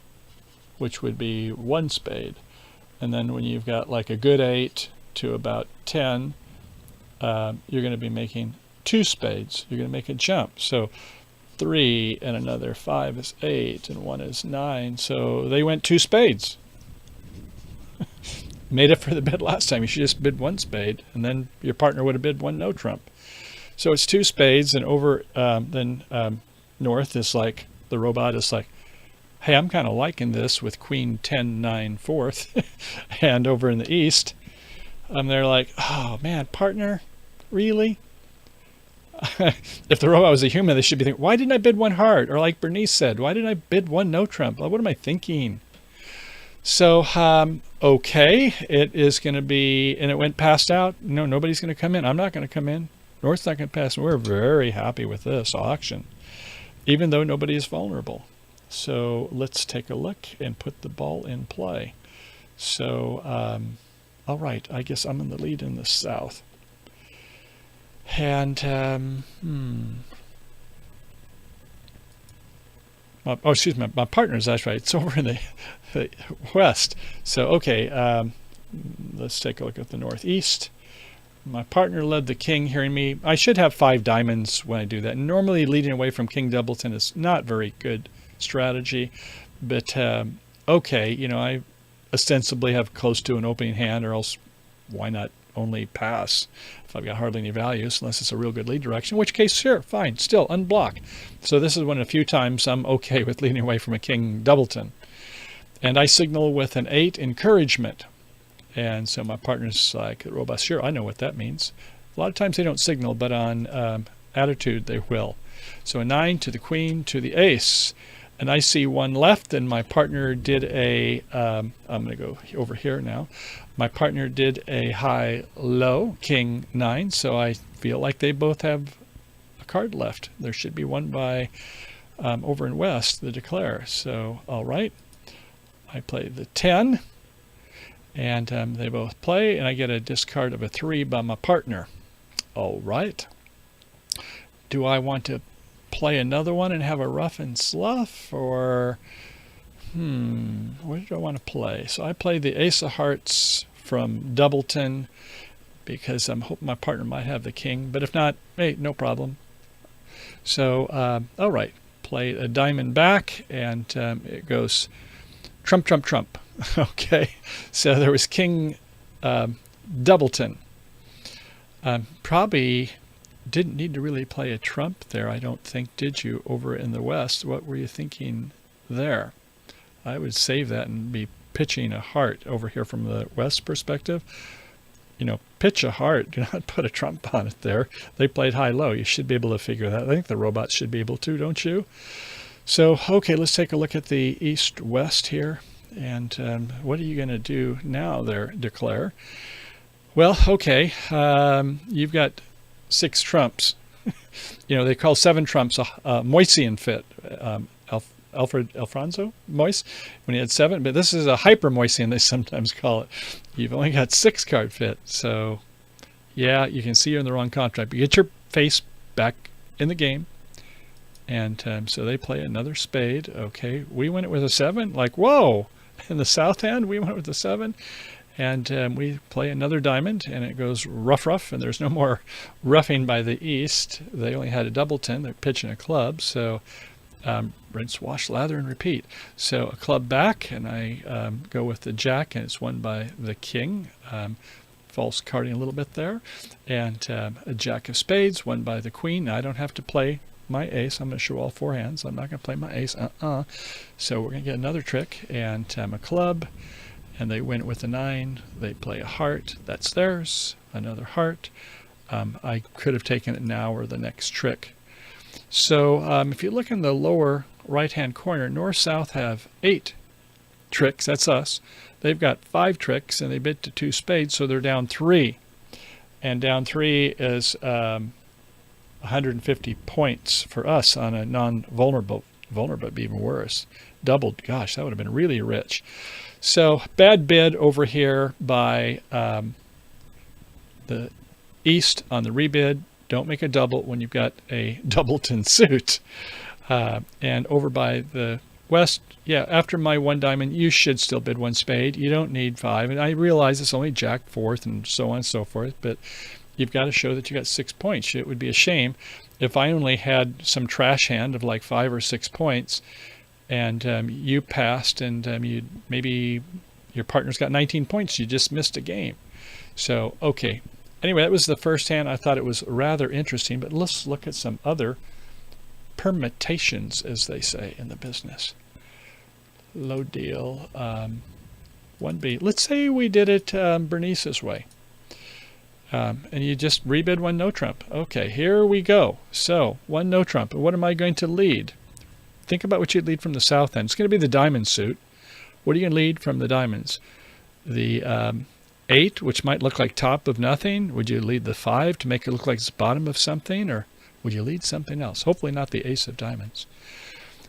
which would be 1 spade. And then when you've got like a good 8 to about 10, you're going to be making 2 spades. You're going to make a jump. So 3 and another 5 is 8 and 1 is 9. So they went 2 spades. Made up for the bid last time. You should just bid 1 spade, and then your partner would have bid 1 no trump. So it's 2 spades, and over then north is like, the robot is like, hey, I'm kind of liking this with queen 10, 9, 4th. And over in the east, they're like, oh man, partner, really? If the robot was a human, they should be thinking, why didn't I bid 1 heart? Or like Bernice said, why didn't I bid 1 no trump? What am I thinking? So, okay, it is going to be, and it went passed out. No, nobody's going to come in. I'm not going to come in. North's not going to pass. We're very happy with this auction, even though nobody is vulnerable. So let's take a look and put the ball in play. So, all right, I guess I'm in the lead in the south. And, excuse me, my partner's, that's right. It's over in the west. So, okay, let's take a look at the northeast. My partner led the king, hearing me. I should have 5 diamonds when I do that. Normally, leading away from king doubleton is not very good strategy. But, okay, I ostensibly have close to an opening hand, or else why not only pass if I've got hardly any values, unless it's a real good lead direction, in which case, sure, fine, still unblock. So this is one of the few times I'm okay with leading away from a king doubleton. And I signal with an 8 encouragement. And so my partner's like, robust, sure, I know what that means. A lot of times they don't signal, but on attitude they will. So a 9 to the queen to the ace. And I see 1 left, and my partner did a, I'm going to go over here now. My partner did a high-low, king 9, so I feel like they both have a card left. There should be one by over in west, the declare. So, all right. I play the 10, and they both play, and I get a discard of a 3 by my partner. All right. Do I want to play another one and have a rough and slough, or what do I want to play? So I play the Ace of Hearts from Doubleton because I'm hoping my partner might have the king, but if not, hey, no problem. So, all right, play a diamond back, and it goes trump, trump, trump. Okay, so there was King Doubleton. Probably didn't need to really play a trump there, I don't think, did you, over in the West? What were you thinking there? I would save that and be pitching a heart over here from the West perspective. You know, pitch a heart, do not put a trump on it there. They played high-low. You should be able to figure that. I think the robots should be able to, don't you? So, okay, let's take a look at the East-West here. And what are you going to do now there, Declare? Well, okay, you've got 6 trumps. You know, they call 7 trumps a Moisian fit. Alfonso Moise, when he had 7, but this is a hyper Moisian, they sometimes call it. You've only got 6 card fit. So, yeah, you can see you're in the wrong contract. You get your face back in the game. And so they play another spade. Okay, we went with a 7. Like, whoa! In the south hand, we went with the 7. And we play another diamond, and it goes rough, rough, and there's no more roughing by the East. They only had a Doubleton. They're pitching a club, so rinse, wash, lather, and repeat. So a club back, and I go with the jack, and it's won by the king. False carding a little bit there. And a jack of spades, won by the queen. Now, I don't have to play my ace. I'm going to show all 4 hands. I'm not going to play my ace. So we're going to get another trick, and a club. And they win it with a 9. They play a heart. That's theirs. Another heart. I could have taken it now or the next trick. So if you look in the lower right-hand corner, North-South have 8 tricks. That's us. They've got 5 tricks, and they bid to 2 spades, so they're down 3. And down 3 is 150 points for us on a non-vulnerable. Vulnerable would be even worse. Doubled. Gosh, that would have been really rich. So bad bid over here by the East on the rebid. Don't make a double when you've got a Doubleton suit. And over by the West, yeah, after my 1 diamond, you should still bid 1 spade. You don't need 5. And I realize it's only jack 4th and so on and so forth, but you've got to show that you got 6 points. It would be a shame if I only had some trash hand of like 5 or 6 points, and you passed, and maybe your partner's got 19 points. You just missed a game. So, okay. Anyway, that was the first hand. I thought it was rather interesting, but let's look at some other permutations, as they say in the business. Low deal. 1B. Let's say we did it Bernice's way. And you just rebid 1 no trump. Okay, here we go. So, 1 no trump. What am I going to lead? Think about what you'd lead from the south end. It's going to be the diamond suit. What are you going to lead from the diamonds? The 8, which might look like top of nothing. Would you lead the 5 to make it look like it's bottom of something? Or would you lead something else? Hopefully not the ace of diamonds.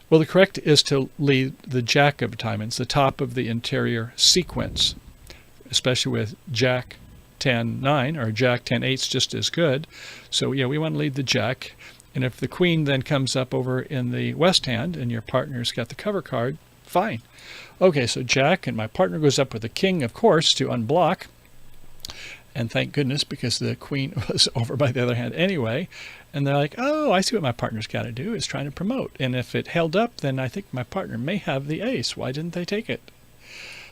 Well, the correct is to lead the jack of diamonds, the top of the interior sequence, especially with jack 10-9 or jack 10-8's just as good. So, yeah, we want to lead the jack. And if the queen then comes up over in the west hand and your partner's got the cover card, fine. Okay, so jack, and my partner goes up with the king, of course, to unblock. And thank goodness, because the queen was over by the other hand anyway. And they're like, oh, I see what my partner's got to do, is trying to promote. And if it held up, then I think my partner may have the ace. Why didn't they take it?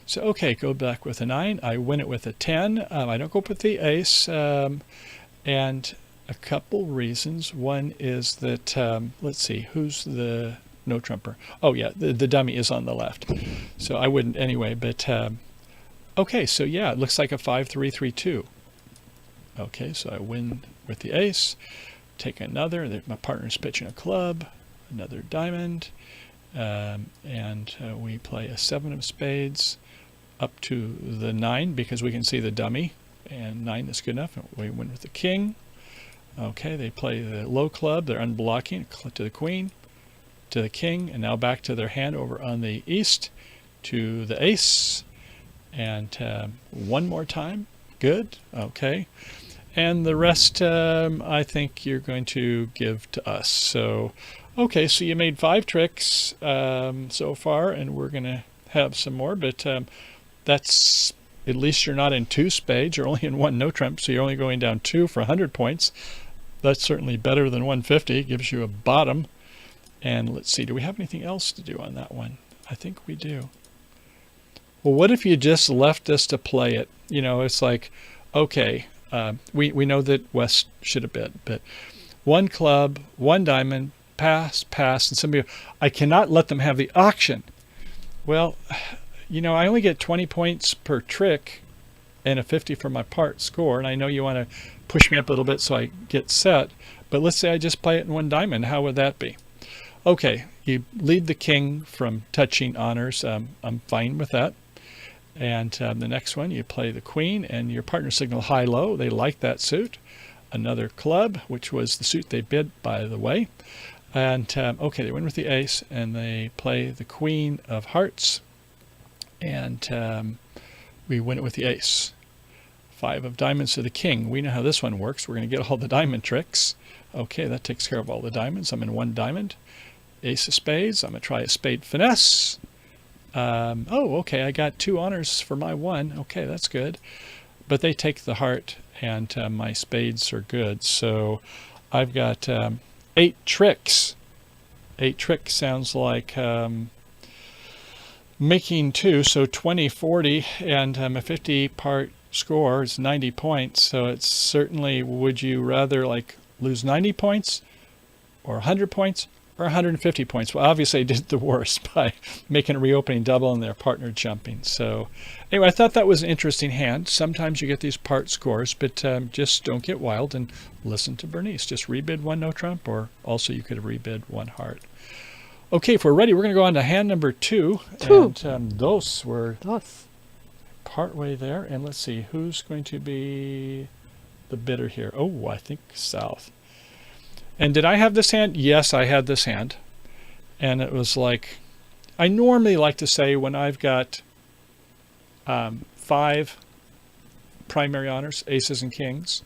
So, okay, go back with a 9. I win it with a 10. I don't go up with the ace. And a couple reasons. One is that, let's see, who's the no trumper? Oh, yeah, the dummy is on the left. So I wouldn't anyway, but okay, so yeah, it looks like a 5-3-3-2. Okay, so I win with the ace, take another. My partner's pitching a club, another diamond, and we play a 7 of spades up to the 9 because we can see the dummy, and 9 is good enough. We win with the king. Okay, they play the low club. They're unblocking to the queen, to the king, and now back to their hand over on the east. to the ace, and one more time. Good. Okay. And the rest, I think you're going to give to us. So, okay, so you made 5 tricks so far, and we're going to have some more, but that's, at least you're not in 2 spades. You're only in 1 no trump, so you're only going down 2 for 100 points. That's certainly better than 150. It gives you a bottom. And let's see, do we have anything else to do on that one? I think we do. Well, what if you just left us to play it? You know, it's like, okay, we know that West should have bid, but 1 club, 1 diamond, pass, pass, and somebody, I cannot let them have the auction. Well, you know, I only get 20 points per trick and a 50 for my part score, and I know you want to push me up a little bit so I get set, but let's say I just play it in 1 diamond. How would that be? Okay, you lead the king from touching honors. I'm fine with that. And the next one, you play the queen, and your partner signal high-low. They like that suit. Another club, which was the suit they bid, by the way. And okay, they win with the ace, and they play the queen of hearts. And we win it with the ace. 5 of diamonds to the king. We know how this one works. We're going to get all the diamond tricks. Okay, that takes care of all the diamonds. I'm in 1 diamond. Ace of spades. I'm going to try a spade finesse. Oh, okay, I got 2 honors for my 1. Okay, that's good. But they take the heart, and my spades are good. So I've got 8 tricks. 8 tricks sounds like making 2, so 20, 40, and a 50 part score is 90 points. So it's certainly, would you rather like lose 90 points or 100 points? Or 150 points. Well, obviously I did the worst by making a reopening double and their partner jumping. So anyway, I thought that was an interesting hand. Sometimes you get these part scores, but just don't get wild and listen to Bernice. Just rebid 1 no trump, or also you could have rebid 1 heart. Okay, if we're ready, we're going to go on to hand number 2. And those were partway there. And let's see, who's going to be the bidder here? Oh, I think South. And did I have this hand? Yes, I had this hand. And it was like, I normally like to say when I've got 5 primary honors, aces and kings,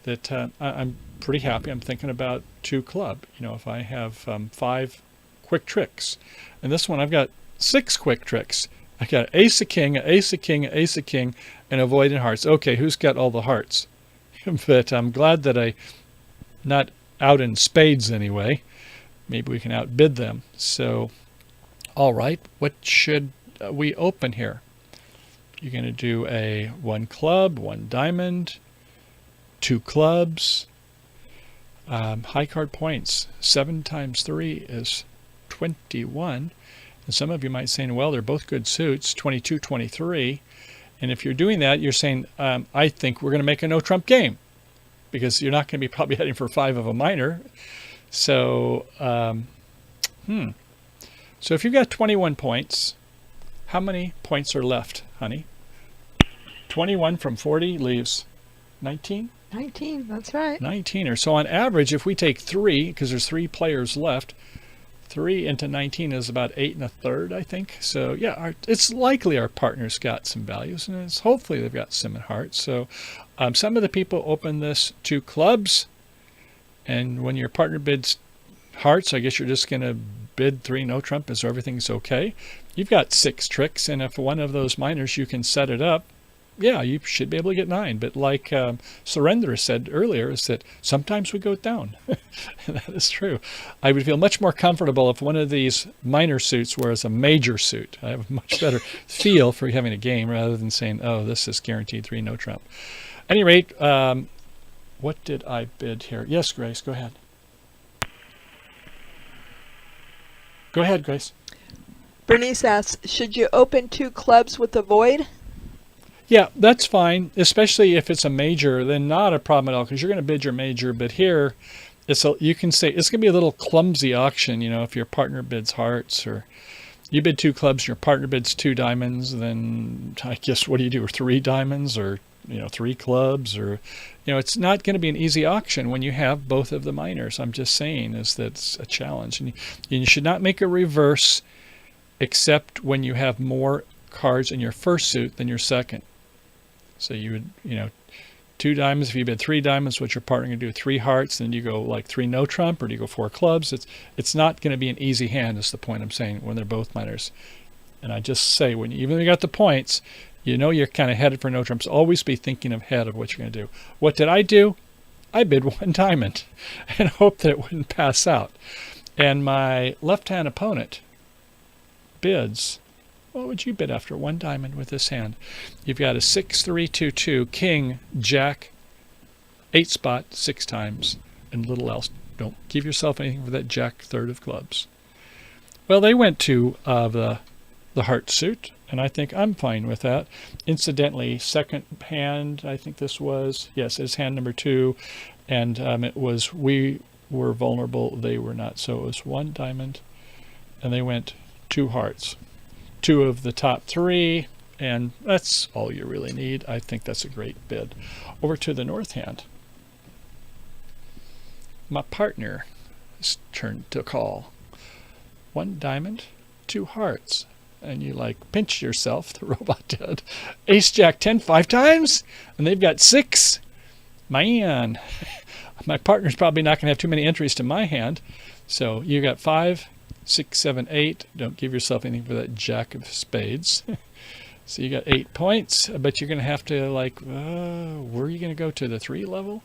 that I'm pretty happy. I'm thinking about 2 club. You know, if I have 5 quick tricks. And this one, I've got 6 quick tricks. I got ace of king, ace of king, ace of king, and avoiding hearts. Okay, who's got all the hearts? But I'm glad that I not out in spades anyway. Maybe we can outbid them. So, all right, what should we open here? You're going to do a 1 club, 1 diamond, 2 clubs, high card points. 7 times 3 is 21. And some of you might say, well, they're both good suits, 22, 23. And if you're doing that, you're saying, I think we're going to make a no trump game, because you're not going to be probably heading for 5 of a minor. So, so if you've got 21 points, how many points are left, honey? 21 from 40 leaves 19? 19, that's right. 19, or so on average, if we take 3, because there's 3 players left, 3 into 19 is about 8 1/3, I think. So yeah, it's likely our partners got some values, and it's hopefully they've got some in hearts. So some of the people open this 2 clubs, and when your partner bids hearts, I guess you're just going to bid 3 no trump as everything's okay. You've got 6 tricks, and if one of those minors you can set it up, yeah, you should be able to get 9. But like Surrender said earlier, is that sometimes we go down. That is true. I would feel much more comfortable if one of these minor suits was a major suit. I have a much better feel for having a game rather than saying, oh, this is guaranteed 3 no trump. At any rate, what did I bid here? Yes, Grace, go ahead. Go ahead, Grace. Bernice asks, should you open 2 clubs with a void? Yeah, that's fine, especially if it's a major, then not a problem at all, because you're going to bid your major. But here, you can say it's going to be a little clumsy auction, you know, if your partner bids hearts, or you bid 2 clubs, your partner bids 2 diamonds, then I guess what do you do, or 3 diamonds, or 3 clubs, or it's not going to be an easy auction when you have both of the minors. I'm just saying is that it's a challenge, and you should not make a reverse except when you have more cards in your first suit than your second. So you would, you know, 2 diamonds. If you bid 3 diamonds, what your partner can do, 3 hearts, then you go like 3 no trump, or do you go 4 clubs? It's not going to be an easy hand, is the point I'm saying, when they're both minors. And I just say, when even if you got the points, you know you're kind of headed for no trumps. Always be thinking ahead of what you're going to do. What did I do? I bid 1 diamond and hoped that it wouldn't pass out. And my left-hand opponent bids, what would you bid after 1 diamond with this hand? You've got a 6-3-2-2, king, jack, 8 spot 6 times, and little else. Don't give yourself anything for that jack third of clubs. Well, they went to the heart suit, and I think I'm fine with that. Incidentally, second hand, I think this was, yes, it's hand number 2, and it was, we were vulnerable, they were not. So it was 1 diamond, and they went 2 hearts. 2 of the top 3, and that's all you really need. I think that's a great bid. Over to the north hand. My partner's turn to call. 1 diamond, 2 hearts. And you like pinch yourself, the robot did. Ace jack 10 5 times, and they've got 6. Man, my partner's probably not going to have too many entries to my hand. So you got 5, 6, 7, 8. Don't give yourself anything for that jack of spades. So you got 8 points, but you're going to have to, like, where are you going to go to, the 3 level?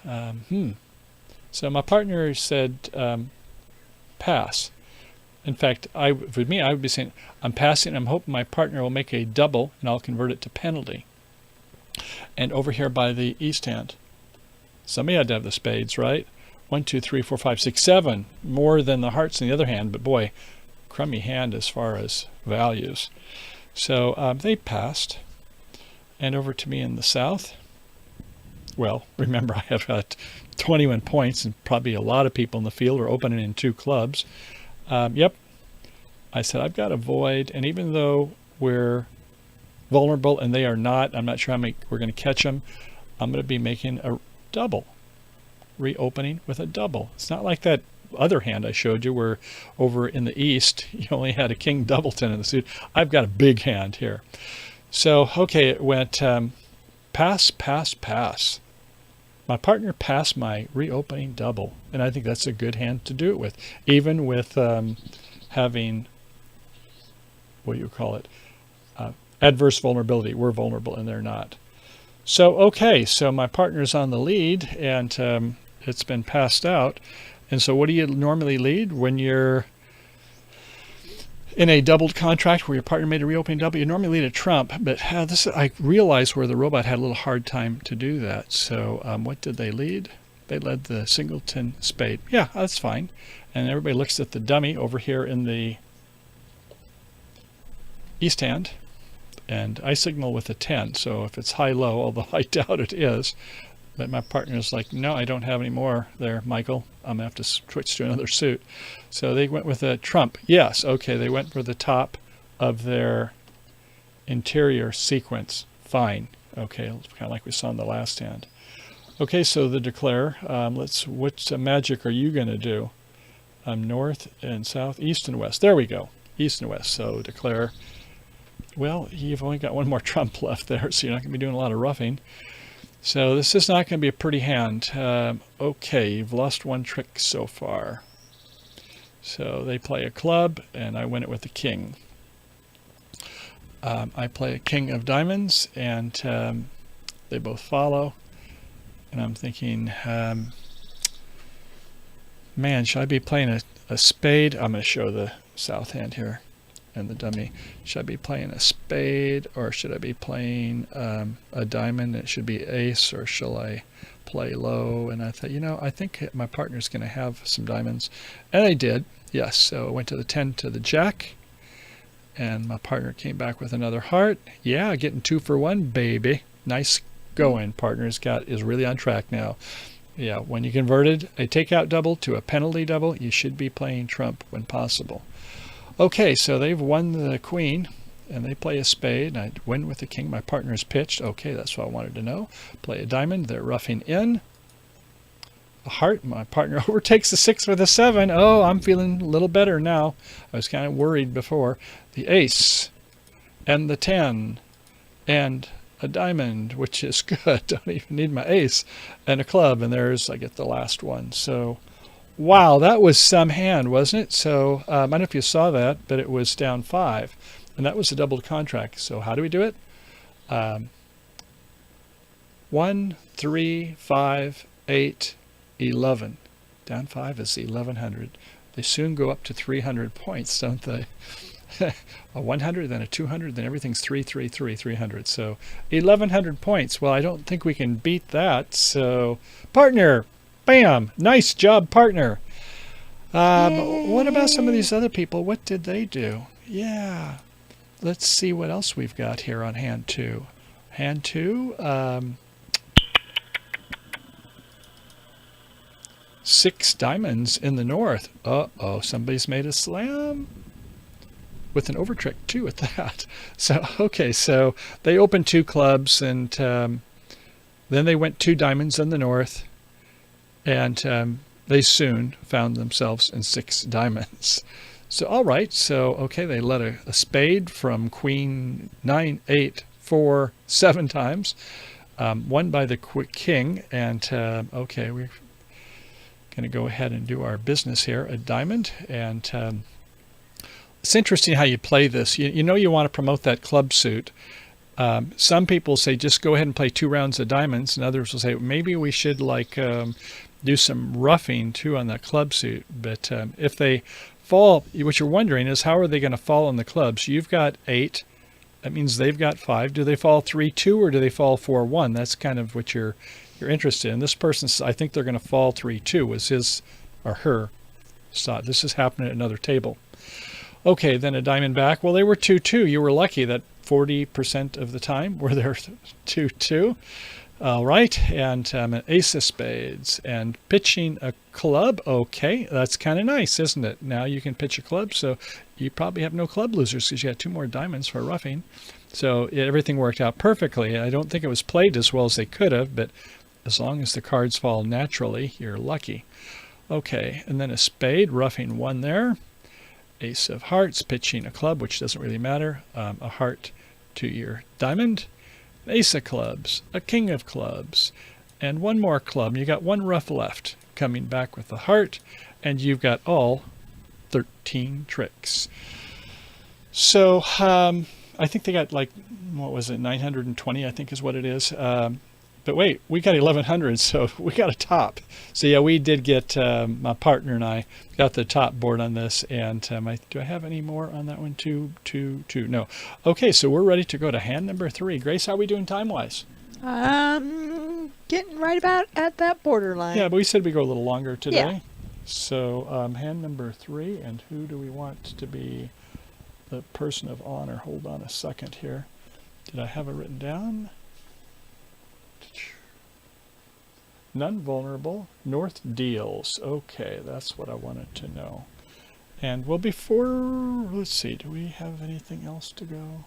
So my partner said pass. In fact, with me, I would be saying, I'm passing, I'm hoping my partner will make a double, and I'll convert it to penalty. And over here by the east hand, somebody had to have the spades, right? 1, 2, 3, 4, 5, 6, 7, more than the hearts in the other hand, but boy, crummy hand as far as values. So they passed. And over to me in the south, well, remember, I have got 21 points, and probably a lot of people in the field are opening in 2 clubs. Yep, I said I've got a void, and even though we're vulnerable and they are not, I'm not sure how we're going to catch them. I'm going to be making a double, reopening with a double. It's not like that other hand I showed you where over in the east you only had a king doubleton in the suit. I've got a big hand here. So okay, it went pass, pass, pass. My partner passed my reopening double, and I think that's a good hand to do it with, even with having, what do you call it, adverse vulnerability. We're vulnerable and they're not. So, okay, so my partner's on the lead, and it's been passed out. And so what do you normally lead when you're in a doubled contract where your partner made a reopening double? You normally lead a trump, but I realized where the robot had a little hard time to do that. So what did they lead? They led the singleton spade. Yeah, that's fine. And everybody looks at the dummy over here in the east hand, and I signal with a 10. So if it's high-low, although I doubt it is, but my partner's like, no, I don't have any more there, Michael. I'm going to have to switch to another suit. So they went with a trump. Yes, okay, they went for the top of their interior sequence. Fine. Okay, kind of like we saw in the last hand. Okay, so the declare. What magic are you going to do? North and south, east and west. There we go. East and west. So declare. Well, you've only got 1 more trump left there, so you're not going to be doing a lot of roughing. So this is not going to be a pretty hand. Okay, you've lost 1 trick so far. So they play a club, and I win it with the king. I play a king of diamonds, and they both follow. And I'm thinking, man, should I be playing a spade? I'm going to show the south hand here and the dummy. Should I be playing a spade, or should I be playing a diamond? It should be ace, or shall I play low? And I thought, I think my partner's going to have some diamonds. And I did, yes. So I went to the 10 to the jack, and my partner came back with another heart. Yeah, getting 2 for 1, baby. Nice going. Partner's is really on track now. Yeah, when you converted a takeout double to a penalty double, you should be playing trump when possible. Okay, so they've won the queen, and they play a spade, and I win with the king. My partner's pitched. Okay, that's what I wanted to know. Play a diamond. They're roughing in. a heart. My partner overtakes the 6 with a 7. Oh, I'm feeling a little better now. I was kind of worried before. The ace and the 10 and a diamond, which is good. Don't even need my ace, and a club, and I get the last one. So, wow, that was some hand, wasn't it? So, I don't know if you saw that, but it was down 5, and that was a doubled contract. So how do we do it? 1, 3, 5, 8, 11. Down 5 is 1100. They soon go up to 300 points, don't they? A 100, then a 200, then everything's 300. So 1100 points. Well, I don't think we can beat that. So, partner, bam, nice job, partner. But what about some of these other people? What did they do? Yeah, let's see what else we've got here on hand 2. Hand 2, 6 diamonds in the north. Uh-oh, somebody's made a slam. With an overtrick too at that. So, okay, so they opened 2 clubs, and then they went 2 diamonds in the north, and they soon found themselves in 6 diamonds. So, all right, so, okay, they let a spade from queen 9, 8, 4, 7 times, won by the king, and, okay, we're going to go ahead and do our business here, a diamond, and it's interesting how you play this. You know you want to promote that club suit. Some people say just go ahead and play 2 rounds of diamonds, and others will say maybe we should do some roughing too on that club suit. But if they fall, what you're wondering is how are they going to fall on the clubs? You've got 8. That means they've got 5. Do they fall 3-2 or do they fall 4-1? That's kind of what you're interested in. This person, I think they're going to fall 3-2 was his or her thought. This is happening at another table. Okay, then a diamond back. Well, they were 2-2. You were lucky that 40% of the time were there 2-2. All right, and an ace of spades and pitching a club. Okay, that's kind of nice, isn't it? Now you can pitch a club, so you probably have no club losers because you got 2 more diamonds for roughing. So everything worked out perfectly. I don't think it was played as well as they could have, but as long as the cards fall naturally, you're lucky. Okay, and then a spade, roughing 1 there. Ace of hearts, pitching a club, which doesn't really matter. A heart to your diamond. Ace of clubs, a king of clubs, and 1 more club. You got 1 rough left. Coming back with the heart, and you've got all 13 tricks. So I think they got what was it, 920, I think is what it is. But wait, we got 1100, so we got a top. So yeah, we did get, my partner and I got the top board on this. And do I have any more on that one? 2, 2, 2. No. Okay, so we're ready to go to hand number 3. Grace, how are we doing time-wise? Getting right about at that borderline. Yeah, but we said we go a little longer today. Yeah. So hand number 3, and who do we want to be the person of honor? Hold on a second here. Did I have it written down? None vulnerable. North deals. Okay, that's what I wanted to know. And well, before, let's see, do we have anything else to go?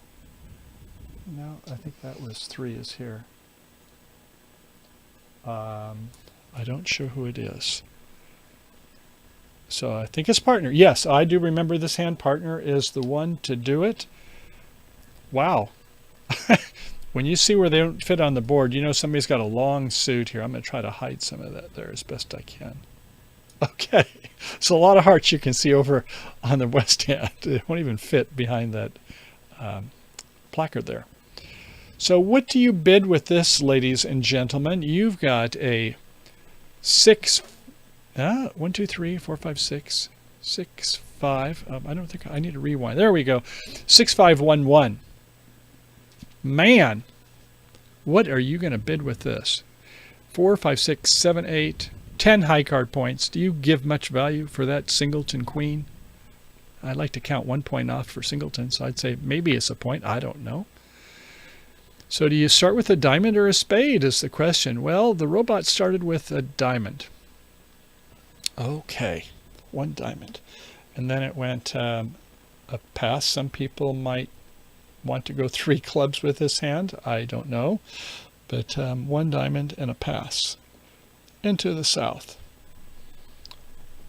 No, I think that was 3 is here. I don't show who it is. So I think it's partner. Yes, I do remember this hand. Partner is the one to do it. Wow. When you see where they don't fit on the board, you know somebody's got a long suit here. I'm going to try to hide some of that there as best I can. Okay, so a lot of hearts you can see over on the west hand. It won't even fit behind that placard there. So what do you bid with this, ladies and gentlemen? You've got a 6, 1, 2, 3, 4, 5, 6, 6, 5. I don't think I need to rewind. There we go. 6, 5, 1, 1. Man, what are you going to bid with this? 4, 5, 6, 7, 8, 10 high card points. Do you give much value for that singleton queen? I'd like to count 1 point off for singleton, so I'd say maybe it's a point. I don't know. So do you start with a diamond or a spade is the question. Well, the robot started with a diamond. Okay, 1 diamond. And then it went a pass. Some people might want to go 3 clubs with this hand. I don't know. But 1 diamond and a pass into the south.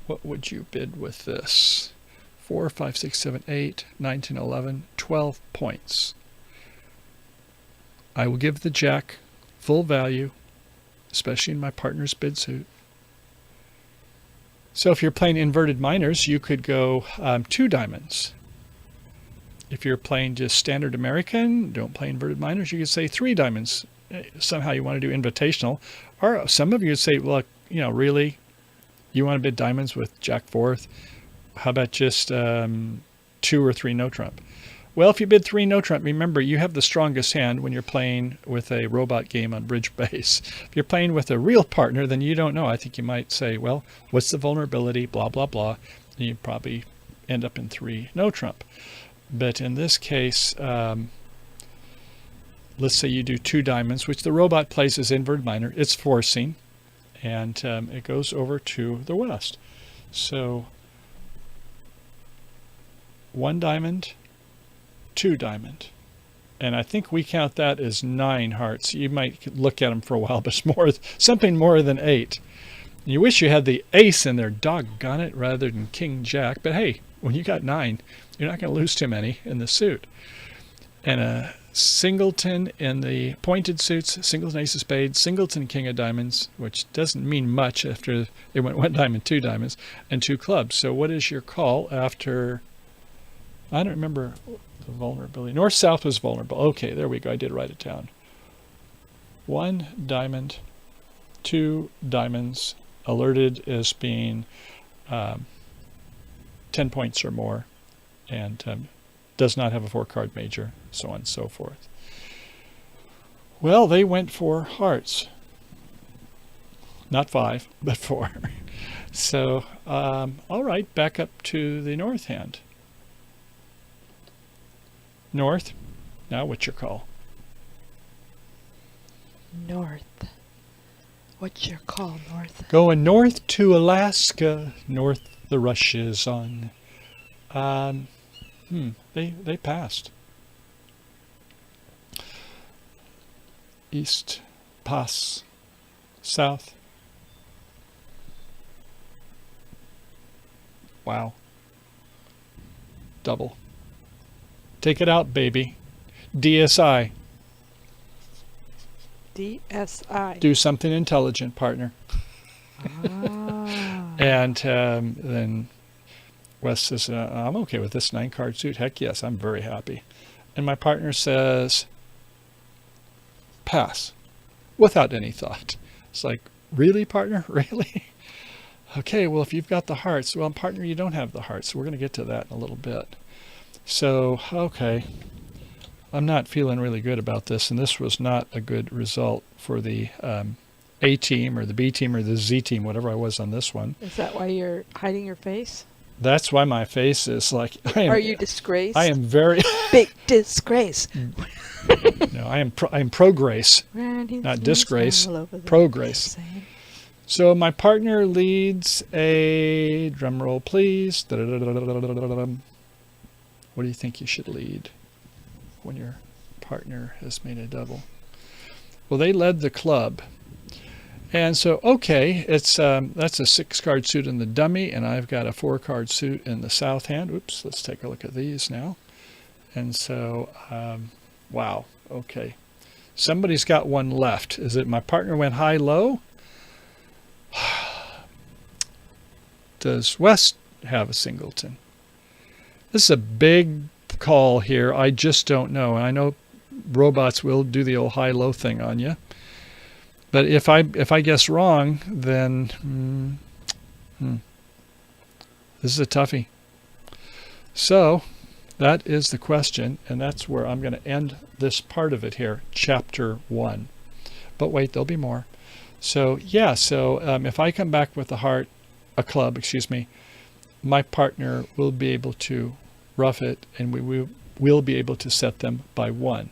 what would you bid with this? 4, 5, 6, 7, 8, 9, 10, 11, 12 points. I will give the jack full value, especially in my partner's bid suit. So if you're playing inverted minors, you could go 2 diamonds. If you're playing just standard American, don't play inverted minors, you could say 3 diamonds. Somehow you want to do invitational. Or some of you would say, look, really, you want to bid diamonds with jack fourth? How about just 2 or 3 no trump? Well, if you bid 3 no trump, remember you have the strongest hand when you're playing with a robot game on bridge base. If you're playing with a real partner, then you don't know. I think you might say, well, what's the vulnerability, blah, blah, blah. And you probably end up in 3 no trump. But in this case, let's say you do 2 diamonds, which the robot plays as inverted minor. It's forcing, and it goes over to the west. So 1 diamond, 2 diamond. And I think we count that as 9 hearts. You might look at them for a while, but it's something more than 8. You wish you had the ace in there, doggone it, rather than king jack. But hey, when you got 9, you're not going to lose too many in the suit. And a singleton in the pointed suits, singleton ace of spades, singleton king of diamonds, which doesn't mean much after it went 1 diamond, 2 diamonds, and 2 clubs. So what is your call after, I don't remember the vulnerability. North-south was vulnerable. Okay, there we go. I did write it down. 1 diamond, 2 diamonds, alerted as being 10 points or more, and does not have a 4-card major, so on and so forth. Well, they went for hearts. Not 5, but 4. So, all right, back up to the north hand. North. Now what's your call? North. What's your call, North? Going north to Alaska. North the rush is on. They passed. East, pass. South. Wow. Double. Take it out, baby. DSI. DSI. Do something intelligent, partner. Ah. And then Wes says, I'm okay with this 9-card suit. Heck yes, I'm very happy. And my partner says, pass, without any thought. It's like, really, partner? Really? Okay, well, if you've got the hearts, well, partner, you don't have the hearts. So we're going to get to that in a little bit. So, okay, I'm not feeling really good about this, and this was not a good result for the A team or the B team or the Z team, whatever I was on this one. Is that why you're hiding your face? That's why my face is like, Are you disgraced? I am very big disgrace. no, I am pro grace, not disgrace, pro grace. So my partner leads a drum roll, please. What do you think you should lead when your partner has made a double? Well, they led the club. And so, okay, it's that's a 6-card suit in the dummy, and I've got a 4-card suit in the south hand. Oops, let's take a look at these now. And so, wow, okay. Somebody's got one left. Is it my partner went high-low? Does West have a singleton? This is a big call here. I just don't know. And I know robots will do the old high-low thing on you. But if I guess wrong, then this is a toughie. So that is the question, and that's where I'm going to end this part of it here, chapter 1. But wait, there'll be more. So yeah, if I come back with a club, excuse me, my partner will be able to rough it, and we will be able to set them by 1.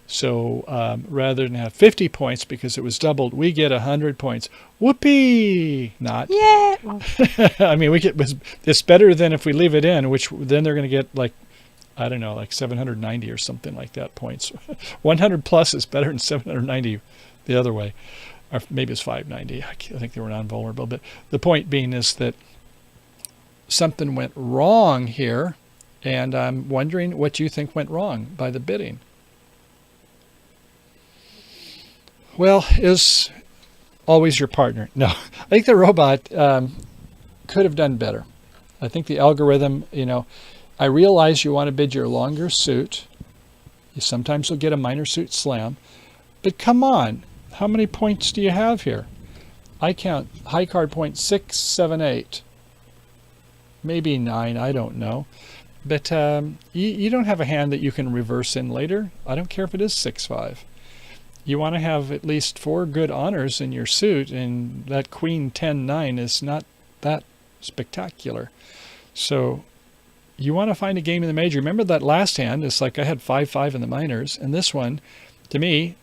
So rather than have 50 points because it was doubled, we get 100 points. Whoopee! Not. Yeah. I mean, it's better than if we leave it in, which then they're going to get like 790 or something like that points. 100 plus is better than 790 the other way. Or maybe it's 590. I think they were non-vulnerable. But the point being is that something went wrong here, and I'm wondering what you think went wrong by the bidding. Well, is always your partner. No, I think the robot could have done better. I think the algorithm, I realize you want to bid your longer suit. You sometimes will get a minor suit slam. But come on, how many points do you have here? I count high card points 6, 7, 8. Maybe 9, I don't know. But you don't have a hand that you can reverse in later. I don't care if it is 6-5. You want to have at least 4 good honors in your suit, and that queen 10-9 is not that spectacular. So you want to find a game in the major. Remember that last hand, it's like I had 5-5 in the minors, and this one, to me,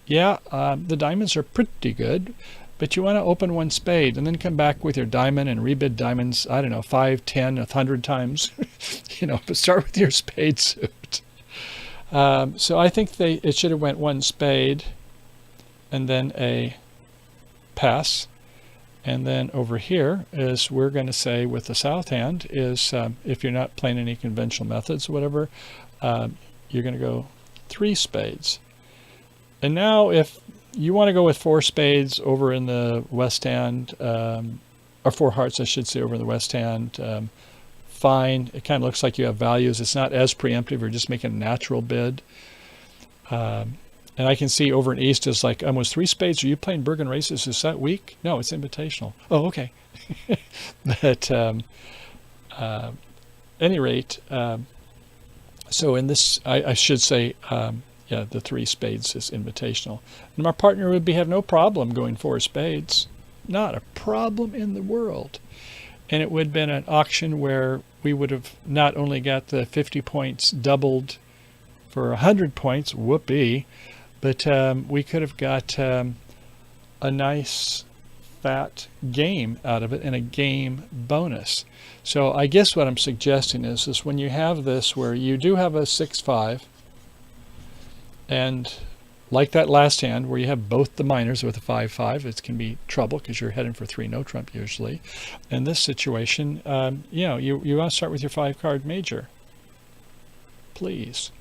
the diamonds are pretty good, but you want to open one spade and then come back with your diamond and rebid diamonds, 5, 10, 100 times, but start with your spade suit. So I think it should have went one spade and then a pass. And then over here is, we're going to say with the south hand is, if you're not playing any conventional methods or whatever, you're going to go 3 spades. And now if you want to go with 4 spades over in the west hand, or 4 hearts, I should say, over in the west hand, fine. It kind of looks like you have values. It's not as preemptive. You're just making a natural bid. And I can see over in east is like almost 3 spades. Are you playing Bergen races? Is that weak? No, it's invitational. Oh, okay. But any rate, so in this, I should say, the 3 spades is invitational. And my partner would have no problem going 4 spades. Not a problem in the world. And it would have been an auction where we would have not only got the 50 points doubled for 100 points, whoopee, but we could have got a nice fat game out of it and a game bonus. So I guess what I'm suggesting is when you have this where you do have a 6-5, and like that last hand where you have both the minors with a 5-5, it can be trouble because you're heading for 3 no trump usually. In this situation, you want to start with your 5-card major. Please.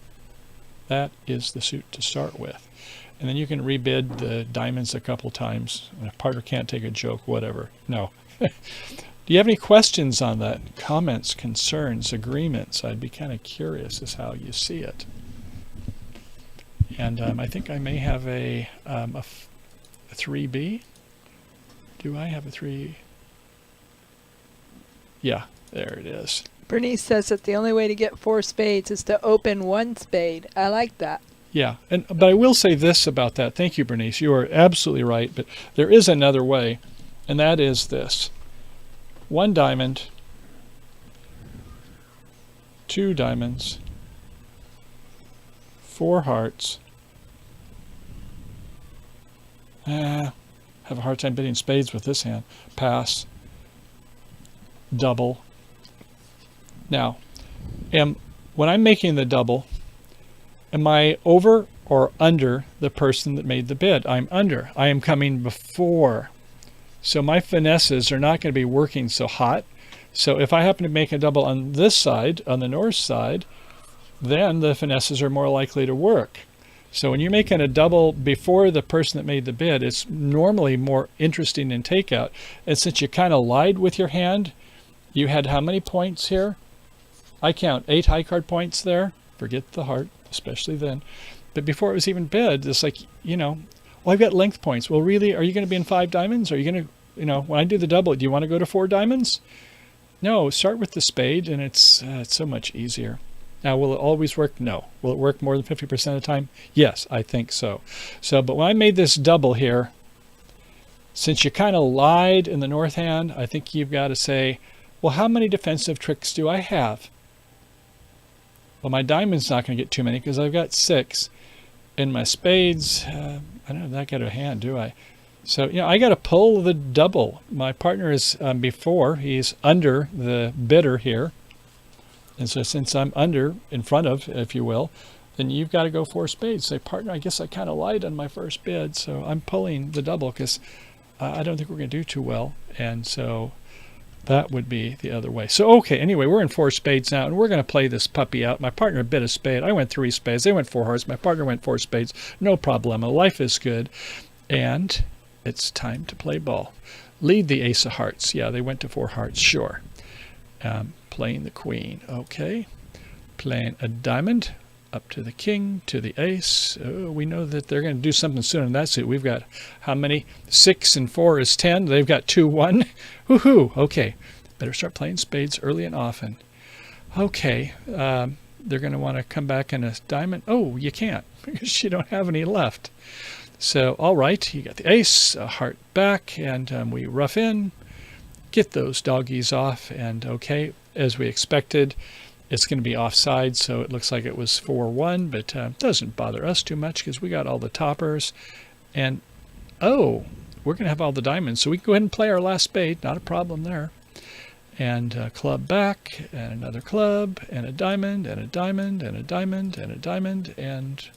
That is the suit to start with. And then you can rebid the diamonds a couple times. And if partner can't take a joke, whatever. No. Do you have any questions on that? Comments, concerns, agreements? I'd be kind of curious as how you see it. And I think I may have a 3B. Do I have a 3? Yeah, there it is. Bernice says that the only way to get 4 spades is to open 1 spade. I like that. Yeah, but I will say this about that. Thank you, Bernice. You are absolutely right, but there is another way, and that is this. 1 diamond, 2 diamonds, 4 hearts. Have a hard time bidding spades with this hand. Pass. Double. Now, when I'm making the double, am I over or under the person that made the bid? I'm under. I am coming before. So my finesses are not going to be working so hot. So if I happen to make a double on this side, on the north side, then the finesses are more likely to work. So when you're making a double before the person that made the bid, it's normally more interesting in takeout. And since you kind of lied with your hand, you had how many points here? I count 8 high card points there. Forget the heart, especially then. But before it was even bid, it's like, well, I've got length points. Well, really, are you going to be in 5 diamonds? Are you going to, when I do the double, do you want to go to 4 diamonds? No, start with the spade, and it's so much easier. Now, will it always work? No. Will it work more than 50% of the time? Yes, I think so. But when I made this double here, since you kind of lied in the north hand, I think you've got to say, well, how many defensive tricks do I have? Well, my diamond's not going to get too many because I've got 6. And my spades, I don't have that good a hand, do I? So, I got to pull the double. My partner is before. He's under the bidder here. And so since I'm under, in front of, if you will, then you've got to go 4 spades. Say, partner, I guess I kind of lied on my first bid, so I'm pulling the double because I don't think we're going to do too well. And so That would be the other way. So, okay, anyway, we're in 4 spades now, and we're going to play this puppy out. My partner bit a spade. I went 3 spades. They went 4 hearts. My partner went 4 spades. No problem. Life is good. And it's time to play ball. Lead the ace of hearts. Yeah, they went to 4 hearts. Sure. Playing the queen. Okay. Playing a diamond. Up to the king, to the ace. Oh, we know that they're going to do something soon in that suit. We've got how many? 6 and 4 is 10. They've got 2, 1. Woohoo! Okay. Better start playing spades early and often. Okay. They're going to want to come back in a diamond. Oh, you can't because you don't have any left. So, all right. You got the ace, a heart back, and we rough in. Get those doggies off. And okay, as we expected, it's going to be offside, so it looks like it was 4-1, but doesn't bother us too much because we got all the toppers. And, oh, we're going to have all the diamonds, so we can go ahead and play our last spade. Not a problem there. And club back, and another club, and a diamond, and a diamond, and a diamond, and a diamond. And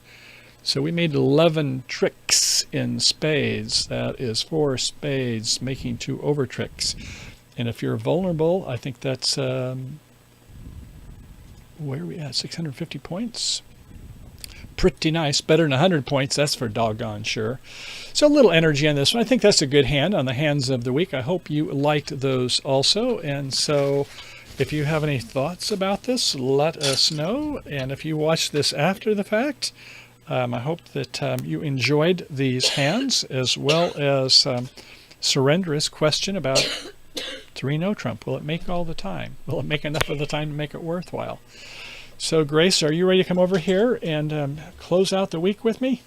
so we made 11 tricks in spades. That is 4 spades, making 2 over tricks. And if you're vulnerable, I think that's... where are we at? 650 points. Pretty nice. Better than 100 points. That's for doggone sure. So a little energy on this one. I think that's a good hand on the hands of the week. I hope you liked those also. And so if you have any thoughts about this, let us know. And if you watch this after the fact, I hope that you enjoyed these hands, as well as Surendra's question about 3 no trump. Will it make all the time? Will it make enough of the time to make it worthwhile? So, Grace, are you ready to come over here and close out the week with me?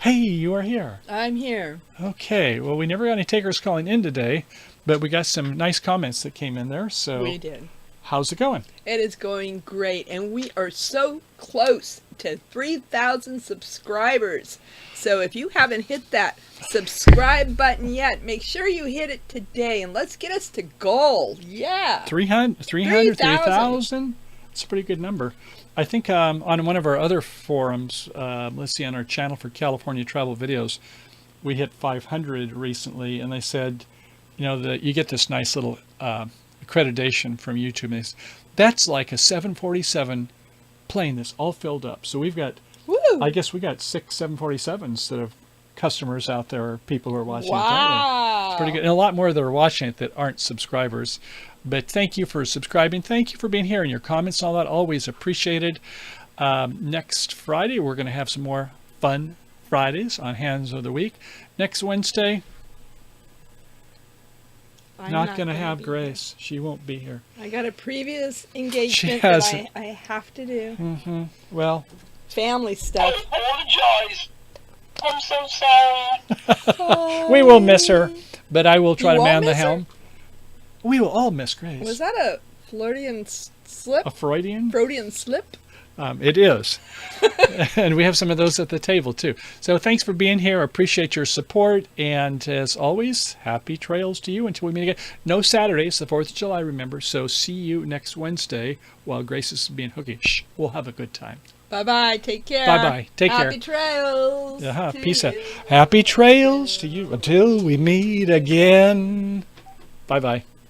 Hey, you are here. I'm here. Okay. Well, we never got any takers calling in today, but we got some nice comments that came in there. So, We did. how's it going? It is going great, and we are so close to 3,000 subscribers. So if you haven't hit that subscribe button yet, make sure you hit it today, and let's get us to goal. Yeah. 3,000? That's a pretty good number. I think on one of our other forums, let's see, on our channel for California travel videos, we hit 500 recently, and they said, you know, that you get this nice little accreditation from YouTube. And that's like a 747 plane that's all filled up. So we've got, Woo! I guess we got 6 747s that have customers out there, or people who are watching it. Wow. It's pretty good. And a lot more that are watching it that aren't subscribers. But thank you for subscribing. Thank you for being here, and your comments and all that, always appreciated. Next Friday, we're going to have some more fun Fridays on Hands of the Week. Next Wednesday, I'm not going to gonna have be Grace. She won't be here. here. I got a previous engagement has that I have to do. Well, Family stuff. Apologize. I'm so sorry. we will miss her, but I will try You to won't man the miss her? helm. We will all miss Grace. Was that a Freudian slip? a Freudian? Freudian slip? It is. And we have some of those at the table, too. So thanks for being here. I appreciate your support. And as always, happy trails to you until we meet again. No Saturdays, the 4th of July, remember. So see you next Wednesday while Grace is being hooky. Shh, we'll have a good time. Bye-bye. Take care. Bye-bye. Take care. Happy trails. to Peace out. you. Happy trails to you until we meet again. Bye-bye.